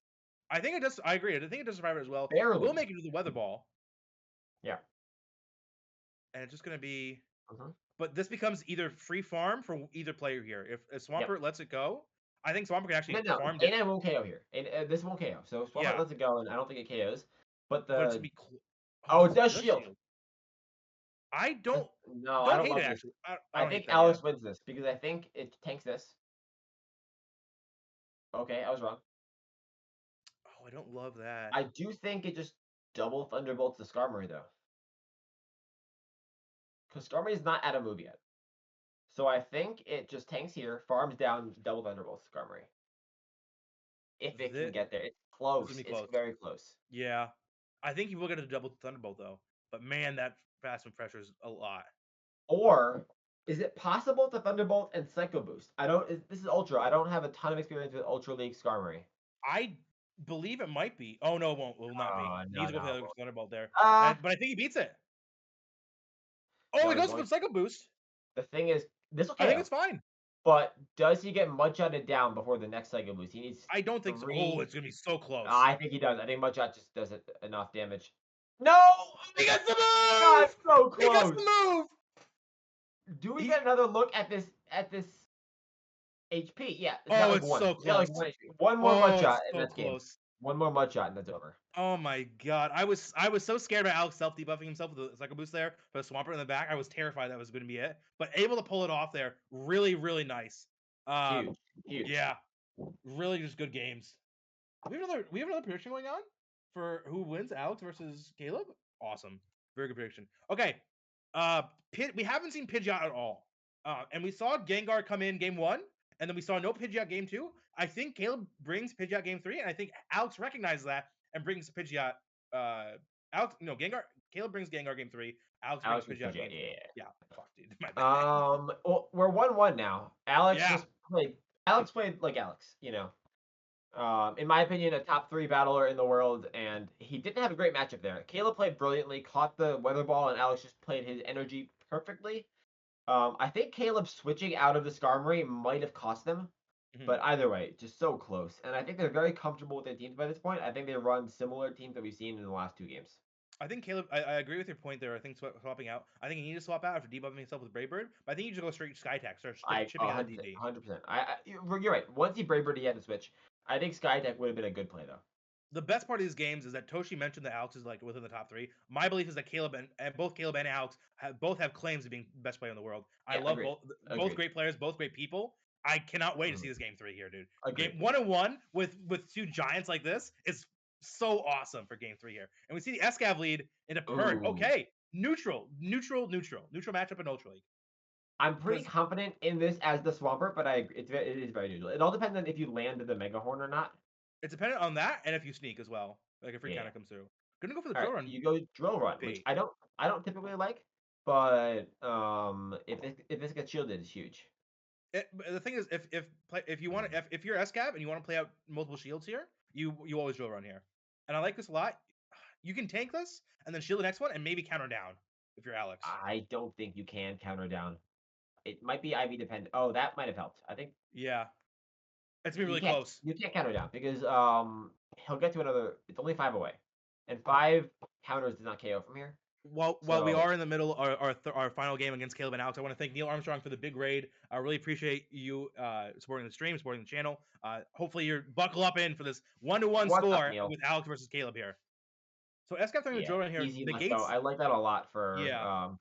I think it does. I agree. I think it does survive it as well. Barely. We'll make it to the Weather Ball. Yeah. And it's just gonna be. But this becomes either free farm for either player here. If Swampert lets it go, I think Swampert can actually farm. A9 won't KO here. This won't KO. So Swampert lets it go, and I don't think it KOs. But it's gonna be it does shield. I don't. No, I don't love this. I think Alex wins this because I think it tanks this. Okay, I was wrong. Oh, I don't love that. I do think it just double Thunderbolts the Skarmory though. Because Skarmory is not at a move yet. So I think it just tanks here, farms down, double Thunderbolts Skarmory. If it can get there. It's close. It's very close. Yeah. I think he will get a double Thunderbolt though. But man, that fast and pressure is a lot. Or is it possible to Thunderbolt and Psycho Boost? This is Ultra. I don't have a ton of experience with Ultra League Skarmory. I believe it might be. Oh no, it will not be. Needs to go for the Thunderbolt there. But I think he beats it. Oh, he goes for the Psycho Boost. The thing is, this will KO. I think it's fine. But does he get Mudshotted down before the next Psycho Boost? He needs. I don't think so. Oh, it's gonna be so close. I think he does. I think Mudshot just does enough damage. No! He gets the move! God, so close. He gets the move! Do we get another look at this HP? Yeah. It's so close. One more Mudshot, and that's game. One more mud shot and that's over. Oh my god. I was so scared about Alex self debuffing himself with the Psycho Boost there, but a Swampert in the back. I was terrified that was going to be it. But able to pull it off there, really, really nice. Huge. Yeah. Really just good games. We have another prediction going on for who wins, Alex versus Caleb. Awesome. Very good prediction. Okay. We haven't seen Pidgeot at all. And we saw Gengar come in game 1, and then we saw no Pidgeot game 2. I think Caleb brings Pidgeot game 3, and I think Alex recognizes that and brings Pidgeot. Gengar. Caleb brings Gengar game 3. Alex brings Pidgeot game 3. Yeah. Fuck, dude. My bad. Well, we're 1-1 now. Alex Yeah. just played. Alex played like Alex. In my opinion, a top 3 battler in the world, and he didn't have a great matchup there. Caleb played brilliantly, caught the weather ball, and Alex just played his energy perfectly. I think Caleb switching out of the Skarmory might have cost them, but either way, just so close. And I think they're very comfortable with their teams by this point. I think they run similar teams that we've seen in the last 2 games. I think Caleb, I agree with your point there. I think swapping out. I think you need to swap out after debuffing himself with Brave Bird. But I think you just go straight Sky Attack, start chipping out the DD. 100%. You're right. Once he Brave Bird, he had to switch. I think Sky Attack would have been a good play though. The best part of these games is that Toshi mentioned that Alex is like within the top 3. My belief is that Caleb and both Caleb and Alex both have claims of being the best player in the world. I love both great players, both great people. I cannot wait to see this game 3 here, dude. Game 1-1 with 2 giants like this is so awesome for game 3 here. And we see the SCAV lead in a purge. Okay, neutral matchup in Ultra League. I'm pretty confident in this as the Swampert, but it is very neutral. It all depends on if you land the Mega Horn or not. It's dependent on that and if you sneak as well. Like if free counter comes through. Gonna go for the drill run. You go drill run, which I don't typically like, but if this gets shielded, it's huge. The thing is, if you want to, if you're SCAV and you want to play out multiple shields here, you always drill run here, and I like this a lot. You can tank this and then shield the next one and maybe counter down if you're Alex. I don't think you can counter down. It might be IV dependent. Oh, that might have helped. I think. Yeah, it's been really close. You can't counter down because he'll get to another. It's only 5 away, and 5 counters does not KO from here. While we are in the middle of our final game against Caleb and Alex, I want to thank Neil Armstrong for the big raid. I really appreciate you supporting the stream, supporting the channel. Hopefully you're buckle up in for this 1-1 score with Alex versus Caleb here. So SCAV throwing the drill in here. The gates. I like that a lot for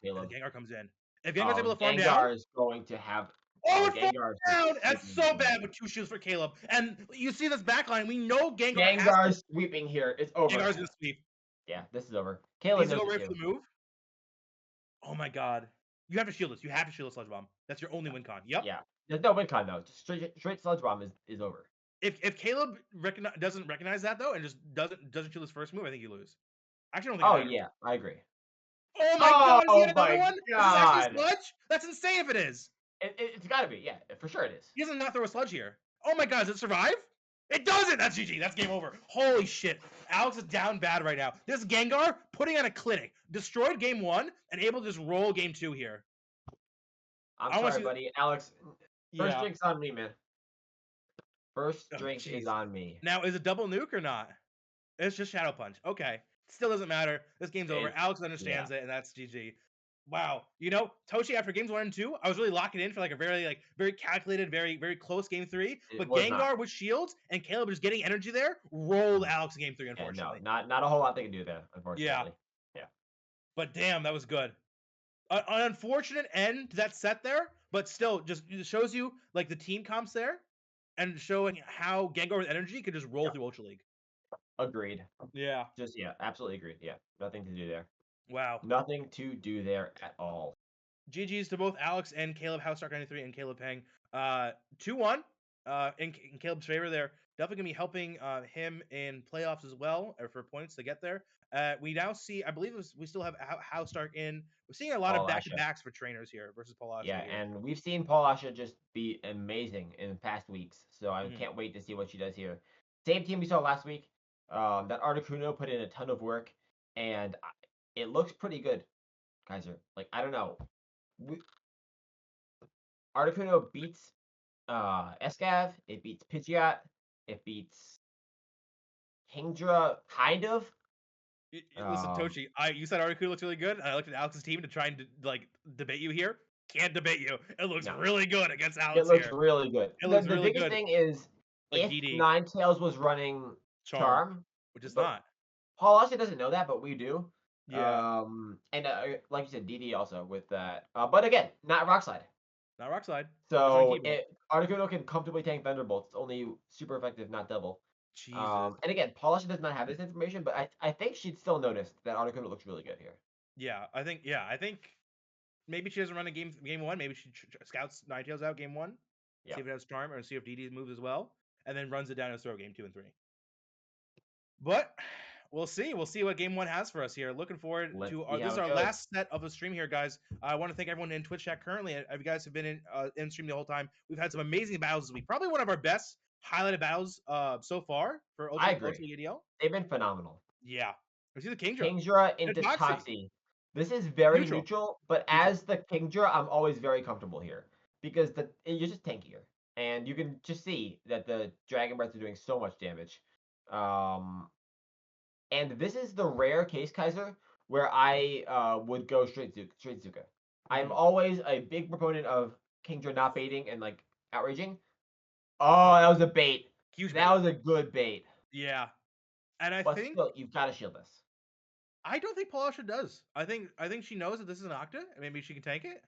Caleb. Gengar comes in. If Gengar's able to farm down, Gengar is going to have. Oh, Gengar down! That's so bad with 2 shields for Caleb. And you see this backline. We know Gengar's sweeping here. It's over. Gengar's gonna sweep. Yeah, this is over. Caleb knows for the move. Oh my god. You have to shield this. You have to shield a Sludge Bomb. That's your only win con. Yep. Yeah. There's no win con though. Just straight Sludge Bomb is over. If Caleb doesn't recognize that though and just doesn't shield his first move, I think you lose. Actually, I don't think yeah, I agree. Oh my god, is he another one? God. Is this actually Sludge? That's insane if it is. It's gotta be, yeah, for sure it is. He doesn't not throw a Sludge here. Oh my god, does it survive? It doesn't! That's GG. That's game over. Holy shit. Alex is down bad right now. This Gengar putting on a clinic. Destroyed game 1 and able to just roll game 2 here. I'm sorry, buddy. Alex, first drink's on me, man. First drink is on me. Now, is it double nuke or not? It's just Shadow Punch. Okay. Still doesn't matter. This game's over. Alex understands it, and that's GG. Wow. Toshi, after games 1 and 2, I was really locking in for like a very calculated, very, very close game 3. But Gengar with shields and Caleb just getting energy there rolled Alex game 3, unfortunately. No, not a whole lot they can do there, unfortunately. Yeah. But damn, that was good. An unfortunate end to that set there, but still just shows you like the team comps there and showing how Gengar with energy could just roll through Ultra League. Agreed. Yeah. Absolutely agreed. Yeah. Nothing to do there. Wow. Nothing to do there at all. GG's to both Alex and Caleb, HouseStark93 and Caleb Peng. 2-1 in Caleb's favor there. Definitely going to be helping him in playoffs as well, or for points to get there. We now see, I believe we still have HouseStark in. We're seeing a lot of back-to-backs for trainers here versus Paul Asha. Yeah, and we've seen Paul Asha just be amazing in past weeks. So I can't wait to see what she does here. Same team we saw last week. That Articuno put in a ton of work, and it looks pretty good, Kaiser. Like, I don't know. Articuno beats SCAV. It beats Pidgeot. It beats Kingdra, kind of. Listen, Toshi, you said Articuno looks really good, and I looked at Alex's team to try and debate you here. Can't debate you. It looks really good against Alex. It looks really good. The biggest thing is, if Ninetales was running Charm, which is but not. Paul also doesn't know that, but we do. Yeah, And like you said, DD also with that. But again, not Rock Slide. not Rock Slide. There's only So debuff. Articuno can comfortably tank Thunderbolts. It's only super effective, not double. Jesus. And again, Polisha does not have this information, but I think she'd still notice that Articuno looks really good here. Yeah, I think maybe she doesn't run a game one. Maybe she scouts Ninetales out game one, Yeah. see if it has charm, or see if DD moves as well, and then runs it down his throat game 2 and 3. But we'll see. We'll see what game one has for us here. Looking forward Let's to see this how is it our goes. last set of the stream here, guys. I want to thank everyone in Twitch chat currently. If you guys have been in stream the whole time, we've had some amazing battles this week. Probably one of our best highlighted battles so far for I Ultra agree. ADL. They've been phenomenal. Yeah, we see the Kingdra. Kingdra And into Toxie. Toxie. This is very Neutral. neutral, but Neutral. as the Kingdra, I'm always very comfortable here because you're just tankier, and you can just see that the Dragon Breaths are doing so much damage. And this is the rare case, Kaiser, where I would go straight Zuka. I'm always a big proponent of Kingdra not baiting and like outraging. Oh, that was a bait. Huge That bait. was a good bait. Yeah, and I But think still, you've got to shield this. I don't think Palasha does. I think she knows that this is an Octa, and maybe she can tank it.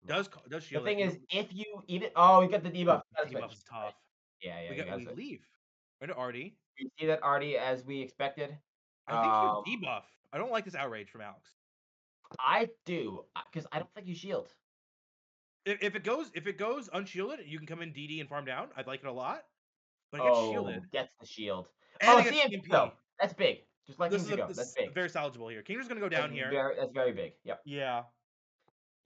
No. Does The shield thing it. is, No, if you even you got the debuff. You gotta debuff switch. is tough. Yeah, you gotta We switch. leave. Right to Artie. We see that Artie as we expected. I think you debuff. I don't like this outrage from Alex. I do because I don't think you shield. If it goes unshielded, you can come in DD and farm down. I'd like it a lot. But it gets shielded. Gets the shield. And Oh, it gets CMP CMP. though. That's big. Just let This is Kingdra go. That's big. very salvageable here. Kingdra's gonna go down here. That's very big. Yep. Yeah.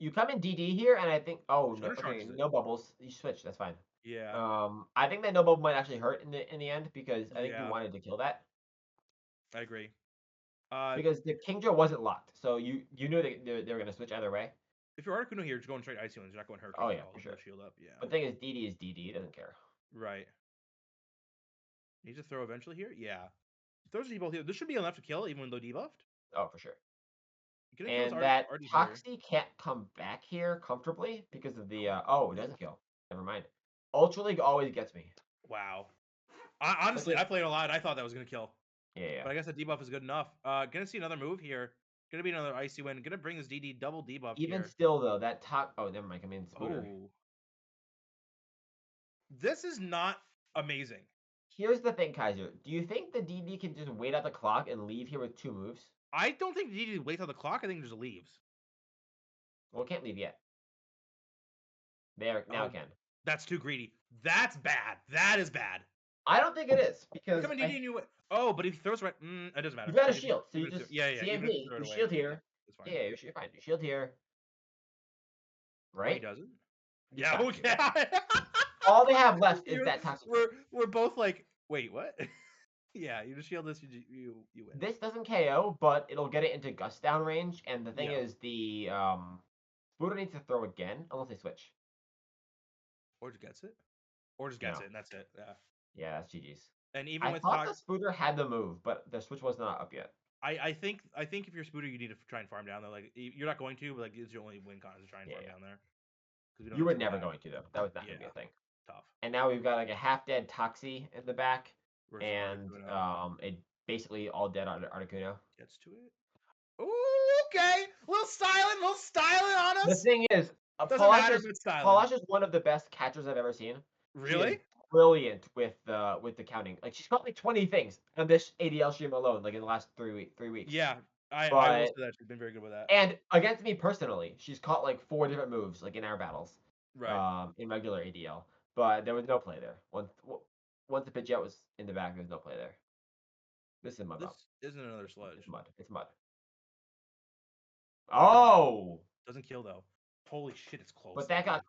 You come in DD here, and I think no, Shoulder okay, charges it. no bubbles. You switch. That's fine. Yeah. I think that no bubble might actually hurt in the end because I think you Yeah. wanted to kill that. I agree. Because the Kingdra wasn't locked, so you knew they were gonna switch either way. If you're Articuno here, just going straight Icy Ones. You're not going Hurricane. Oh yeah, for sure. Shield up. Yeah. But the thing is, DD. He doesn't care. Right. Needs to throw eventually here. Yeah. Throws a debuff here. This should be enough to kill, even though debuffed. Oh, for sure. And that Toxie can't come back here comfortably because of the it doesn't kill. Never mind. Ultra League always gets me. Wow. Honestly, I played a lot. I thought that was gonna kill. Yeah. But I guess that debuff is good enough. Gonna see another move here. Gonna be another Icy Wind. Gonna bring this DD double debuff Even here. still though, that top. Oh, never mind. I mean, Spooter. Oh. This is not amazing. Here's the thing, Kaiser. Do you think the DD can just wait out the clock and leave here with 2 moves? I don't think DD waits on the clock. I think it just leaves. Well, it can't leave yet. There, now it can. That's too greedy. That's bad. That is bad. I don't think it is because. Come on, DD, but if he throws right, it doesn't matter. You got a shield, so you just CMP. You shield here. Fine. Yeah, you're fine. You shield here. Right? Oh, he doesn't. Yeah. Okay. All they have left is that toxic. We're both like, wait, what? Yeah, you just shield this, you win. This doesn't KO, but it'll get it into gust down range. And the thing is, the Spooter needs to throw again unless they switch. Or just gets it. Or just gets it, and that's it. Yeah. Yeah, that's GG's. And even I thought the Spooter had the move, but the switch was not up yet. I think if you're Spooter, you need to try and farm down there. Like you're not going to, but like it's your only win con is to try and farm down there. You were never going to though. That was not gonna be a thing. Tough. And now we've got like a half dead Toxie in the back, and a basically all dead Articuno. Gets to it. Ooh, okay. Little styling on us. The thing is, Palash is one of the best catchers I've ever seen. Really? Brilliant with the counting. Like she's caught like 20 things on this ADL stream alone, like in the last 3 weeks. Yeah, I will say that she's been very good with that. And against me personally, she's caught like 4 different moves, like in our battles. Right. In regular ADL, but there was no play there. Once the Pidgeot was in the back, there's no play there. This is mud. This isn't another sludge. It's mud. Oh! Doesn't kill though. Holy shit, it's close. But that got close.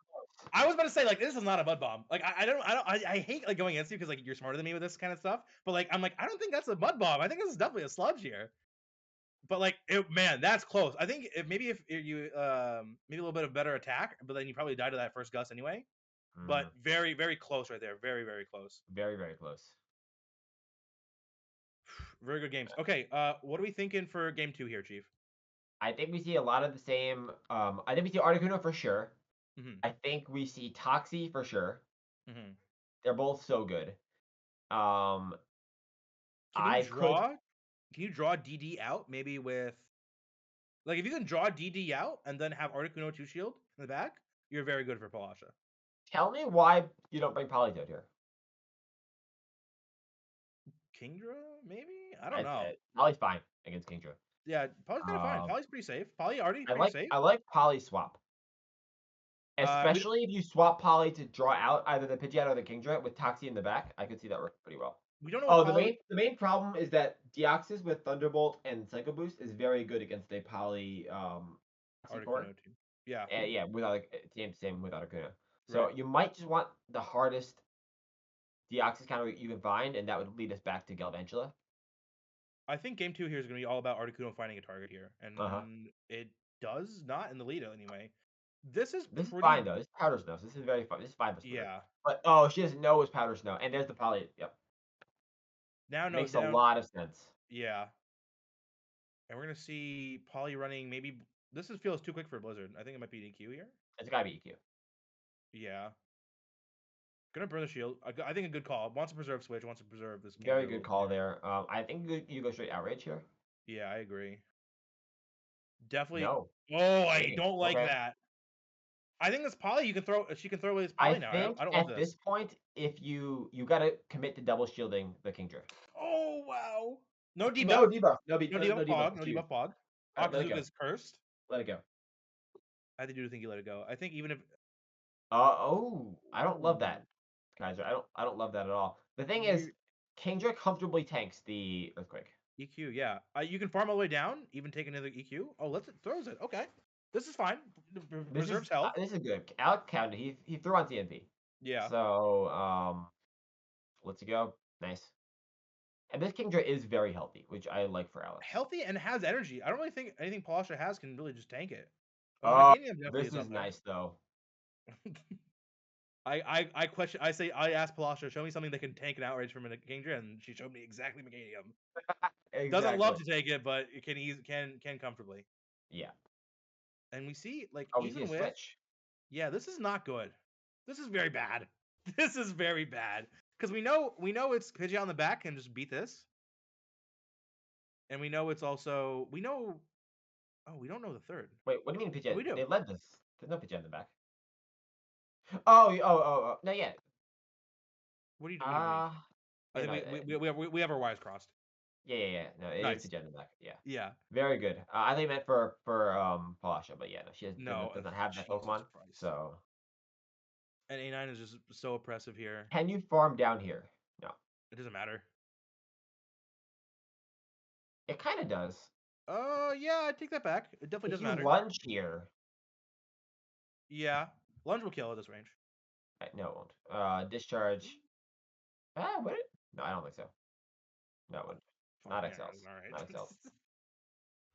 I was about to say like this is not a mud bomb. Like I hate like going against you because like you're smarter than me with this kind of stuff. But like I'm like I don't think that's a mud bomb. I think this is definitely a sludge here. But like man, that's close. I think maybe if you maybe a little bit of better attack, but then you probably die to that first gust anyway. But very, very close right there. Very, very close. Very, very close. Very good games. Okay, what are we thinking for game 2 here, Chief? I think we see a lot of the same. I think we see Articuno for sure. I think we see Toxie for sure. They're both so good. Can you I could draw? Can you draw DD out maybe with like if you can draw DD out and then have Articuno 2 shield in the back, you're very good for Palasha. tell me why you don't bring Politoed here. Kingdra, maybe? I don't know. Poly's fine against Kingdra. Yeah, Poly's kind of fine. Um, Poly's pretty safe. Poly already I pretty like safe. I like Poly swap, We especially if you swap Poly to draw out either the Pidgeot or the Kingdra with Toxie in the back. I could see that working pretty well. we don't know what Oh, Poly. the main problem is that Deoxys with Thunderbolt and Psycho Boost is very good against a Poly C4. Articuno team. Yeah, Yeah, without same with Articuno. So right. you might just want the hardest Deoxys counter you can find, and that would lead us back to Galvantula. I think game 2 here is going to be all about Articuno finding a target here, Uh-huh. and it does not in the lead anyway. This is This is pretty. fine though. This is Powder Snow. So this is very fun. This is fine for her. Yeah. But oh, she doesn't know it's Powder Snow, and there's the Poly. Yep, Now no makes a down. lot of sense. Yeah. And we're gonna see Poly running maybe. This feels too quick for Blizzard. I think it might be DQ here. It's gotta be EQ. Yeah. Gonna burn the shield. I think a good call. Wants to preserve switch. Wants to preserve this. Very Kingdra a good little call bit. there. I think you go straight outrage here. Yeah, I agree. Definitely. No. Oh, I Dang. don't like Okay. that. I think this Poly you can throw. She can throw away this I Poly now. think I don't love at this. this point, if you gotta commit to double shielding the Kingdra. Oh wow. No debuff. No debuff. No No debuff debuff. Pog. It's No huge. debuff Pog. All right, let it go. Akazuka's cursed. Let it go. I do think you let it go. I think even if Oh, I don't love Ooh, that, Kaiser. I don't love that at all. The thing is, you Kingdra comfortably tanks the earthquake. EQ, yeah. You can farm all the way down, even take another EQ. Oh, let's it throws it. Okay, this is fine. Preserves health. This is good. Alec counted. He threw on TNP. Yeah, So let's go. Nice. And this Kingdra is very healthy, which I like for Alex. healthy and has energy. I don't really think anything Palasha has can really just tank it. Oh, the Oh, Meganium definitely this is is up there. nice though. I question. I asked Palasha, show me something that can tank an outrage from a Kingdra, and she showed me exactly Meganium. Exactly. Doesn't love to take it, but it can comfortably. Yeah. And we see like Oh, we see even a with switch. yeah, this is not good. This is very bad. This is very bad because we know it's Pidgeot on the back can just beat this, and we know it's also we know. Oh, we don't know the third. Wait, what do you mean Oh, Pidgeot? we do. They led this. There's no Pidgeot in the back. Oh. No, yeah. What do you mean? Uh, I yeah, think no, we have our wires crossed. yeah. No, it is Nice. Pidgeot in the back. Yeah. Yeah. Very good. I think meant for Palasha, but yeah, no, she No. does not have that Jesus Pokemon. Christ. So And A9 is just so oppressive here. can you farm down here? No, It doesn't matter. it kind of does. Yeah, I take that back. It definitely If does you matter. lunge here, Yeah. Lunge will kill at this range. no, it won't. Discharge. Would it? No, I don't think so. No, it wouldn't. Not Yeah, Excels. all right. Not Excels.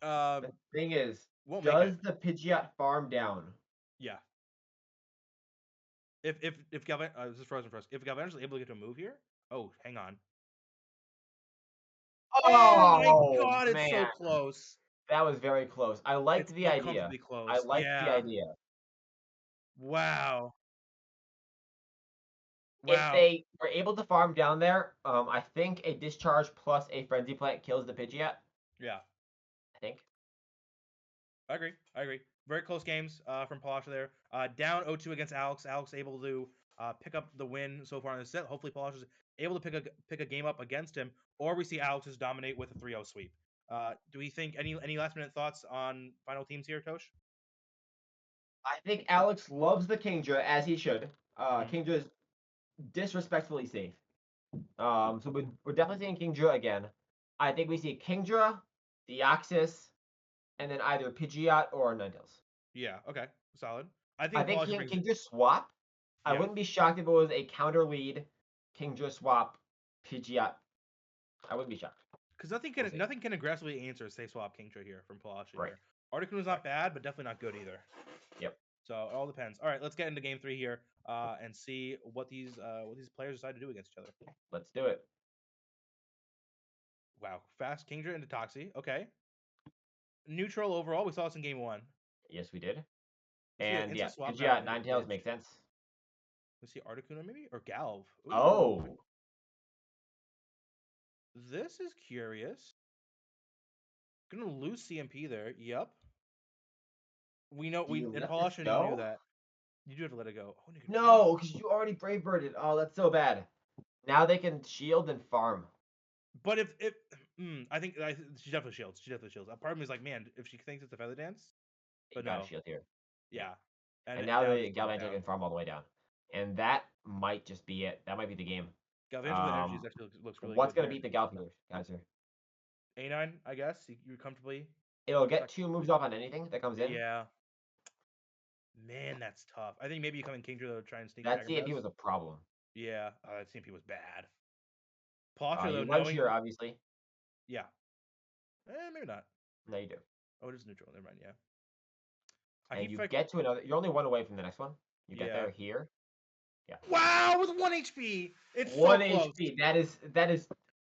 uh, The thing is, won't make does it. the Pidgeot farm down? Yeah. If Galvan this is frozen for us. If Galvanish is able to get to a move here, oh, hang on. Oh my Oh God, it's man, so close. that was very close. I liked It's the so idea. comfortably I close. liked the Yeah. idea. Wow. If Wow. they were able to farm down there, I think a discharge plus a frenzy plant kills the Pidgeot. Yeah. I think. I agree. Very close games from Palasha there. Down 0-2 against Alex. Alex able to pick up the win so far in the set. Hopefully Palasha's able to pick a game up against him, or we see Alex just dominate with a 3-0 sweep. Do we think any last minute thoughts on final teams here, Tosh? I think Alex loves the Kingdra as he should. Mhm. Kingdra is disrespectfully safe. So we're definitely seeing Kingdra again. I think we see Kingdra, Deoxys, and then either Pidgeot or Ninetales. Yeah. Okay. Solid. I I think think Palasha brings. Kingdra swap. I Yeah. wouldn't be shocked if it was a counter lead, Kingdra swap, Pidgeot. I wouldn't be shocked. Because We'll see. nothing can aggressively answer safe swap Kingdra here from Palasha Right. here. Articuno's not bad, but definitely not good either. Yep. So it all depends. All right, let's get into game 3 here and see what these players decide to do against each other. Let's do it. Wow, fast Kingdra into Toxie. Okay. Neutral overall. We saw this in game 1. Yes, we did. Let's see an And yeah, instant swap back Pidgeot, into Ninetales Pidge. makes sense. Let's see Articuno maybe or Galv. Ooh. Oh, This is curious. Gonna lose CMP there. Yep. We know Do you and let this Palasha knew go? that. You do have to let it go. Oh, nigga, No, because you already Brave Birded. Oh, that's so bad. Now they can shield and farm. But if I think she definitely shields. She definitely shields. A part of me is like, man, if she thinks it's a feather dance, You but got a no, shield here. yeah. And And now now the just goes Galvantula down. can farm all the way down. And that might just be it. That might be the game. Galvantula Energies actually looks really What's good going to here. beat the Galvantula, guys? Here? A9, I guess. You comfortably. It'll get 2 moves off on anything that comes in. Yeah. Man, that's tough. I think maybe you come in King to try and sneak That Dragon CMP Breath. was a problem. Yeah, that CMP was bad. Palasha, though, You lunge knowing. here, obviously. Yeah. Maybe not. No, you do. Oh, it is neutral. Never mind, yeah. I And keep you like. get to another. You're only 1 away from the next one. You get Yeah. there here. Yeah. Wow, with 1 HP! It's so 1 close. HP.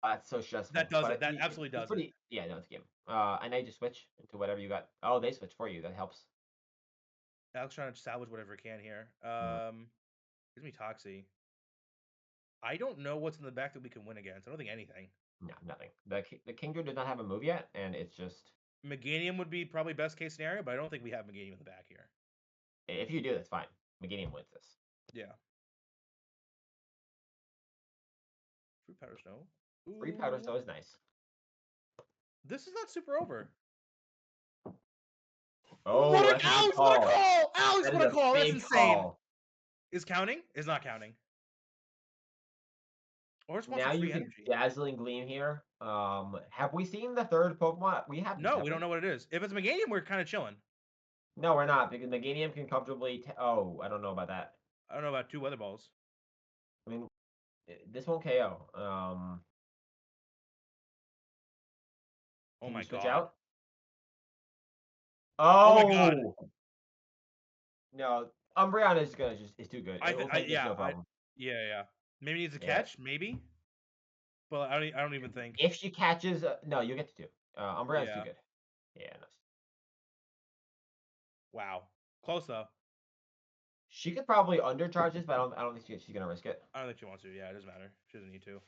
That's so stressful. That does But it. That absolutely it's does it. pretty. Yeah, no, it's a game. And now you just switch into whatever you got. Oh, they switch for you. That helps. Alex trying to salvage whatever he can here. Mm. Gives me Toxie. I don't know what's in the back that we can win against. I don't think anything. No, nothing. The Kingdra does not have a move yet, and it's just Meganium would be probably best case scenario, but I don't think we have Meganium in the back here. if you do, that's fine. Meganium wins this. Yeah. Fruit powder snow. Free powder Ooh. snow is nice. This is not super over. Oh, What that's a a good Alex! What a call. call! Alex! That is What a a call! That's big insane. call. Is counting? Is not counting. Or just wants Now a you free could energy. Dazzling Gleam here. Have we seen the third Pokemon? We haven't. No, Have we don't know what it is. If it's Meganium, we're kind of chilling. No, we're not because Meganium can comfortably. Oh, I don't know about that. I don't know about 2 weather balls. I mean, this won't KO. Oh Can you my switch god. out? Oh my god. Oh no, Umbreon is gonna just is too good. I It will think take this yeah, no problem. yeah. Maybe needs a Yeah. catch, maybe. But I don't even think. If she catches, no, you get to 2. Umbreon's too Yeah. good. Yeah, no. Wow. Close though. She could probably undercharge this, but I don't think she's gonna risk it. I don't think she wants to. Yeah, it doesn't matter. She doesn't need to.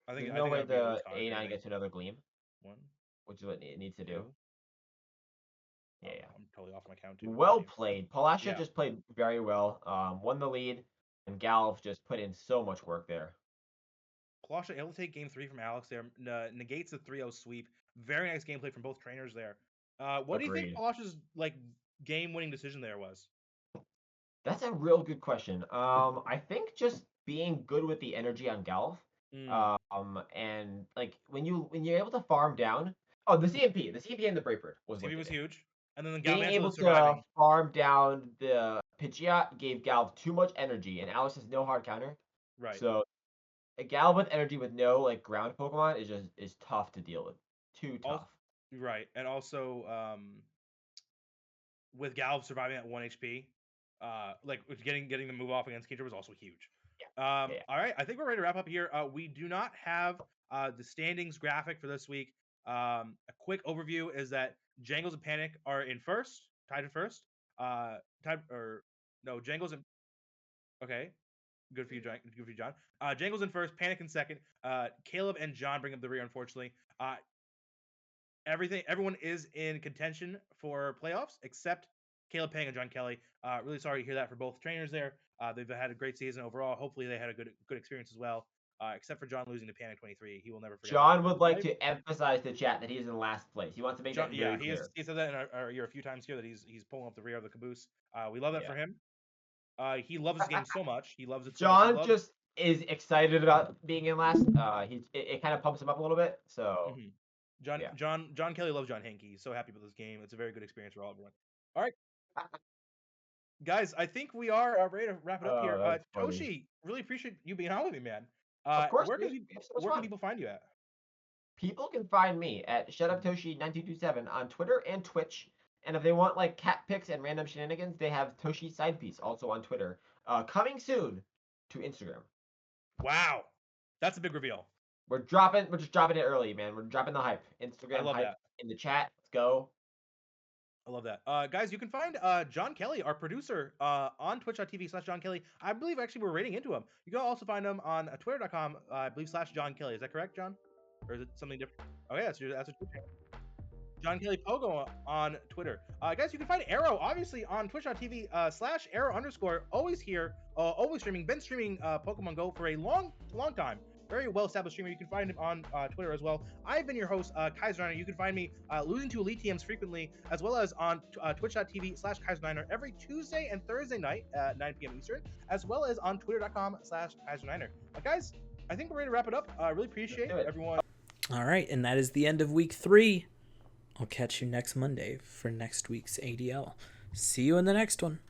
There's I no think that way would be a the waste of A9 anything. gets another Gleam, 1, which is what it needs to do. 2. Yeah, yeah. I'm totally off my count too. Well played. Palasha Yeah. just played very well. Won the lead, and Galv just put in so much work there. Palasha able to take game 3 from Alex there. Negates the 3-0 sweep. Very nice gameplay from both trainers there. What do you think Agreed. Palasha's like game-winning decision there was? That's a real good question. I think just being good with the energy on Galv. And like when you're able to farm down. Oh, the CMP and the Brayford was what CV did was it. huge. And then the Being Galvantula able to surviving. farm down the Pidgeot gave Galv too much energy, and Alex has no hard counter. Right. So a Galv with energy with no like ground Pokemon is tough to deal with. Too Also, tough. right. And also with Galv surviving at 1 HP, like getting the move off against Kingdra was also huge. Yeah. All right, I think we're ready to wrap up here. We do not have the standings graphic for this week. A quick overview is that Jangles and Panic are in first, tied in first. Jangles and okay, good for you, John. Good for you, John. Jangles in first, Panic in second. Caleb and John bring up the rear, unfortunately. Everyone is in contention for playoffs except Caleb Pang and John Kelly. Really sorry to hear that for both trainers there. They've had a great season overall. Hopefully they had a good experience as well. Except for John losing to Panic 23, he will never forget that. John would like to emphasize to chat that he's in last place. He wants to make John, that yeah, very clear. he said that in our year a few times here that he's pulling up the rear of the caboose. We love that for him. He loves this game so much. He loves it so much. John just is excited about being in last. It kind of pumps him up a little bit. So John Kelly loves John Hankey. He's so happy with this game. It's a very good experience for everyone. All right, guys, I think we are ready to wrap it up here. That's funny. Toshi, really appreciate you being on with me, man. Of course, where we have so much fun. can people find you at? People can find me at ShutUpToshi9227 on Twitter and Twitch. And if they want like cat pics and random shenanigans, they have Toshi Sidepiece also on Twitter. Coming soon to Instagram. Wow, that's a big reveal. We're just dropping it early, man. We're dropping the hype. Instagram hype that. in the chat. Let's go. I love that. Guys, you can find John Kelly, our producer, on twitch.tv/John Kelly. I believe actually we're rating into him. You can also find him on twitter.com, I believe, /John Kelly. Is that correct, John? Or is it something different? Oh, yeah, that's a Twitter. John Kelly Pogo on Twitter. Guys, you can find Arrow obviously on twitch.tv /Arrow_. Always here, always streaming. Been streaming Pokemon Go for a long time. Very well established streamer. You can find him on Twitter as well. I've been your host, Kaiser9er. You can find me losing to Elite TMs frequently, as well as on twitch.tv /Kaiser9er every Tuesday and Thursday night at 9 p.m. Eastern, as well as on twitter.com /Kaiser9er. Guys, I think we're ready to wrap it up. I really appreciate everyone. All right, and that is the end of week 3. I'll catch you next Monday for next week's ADL. See you in the next one.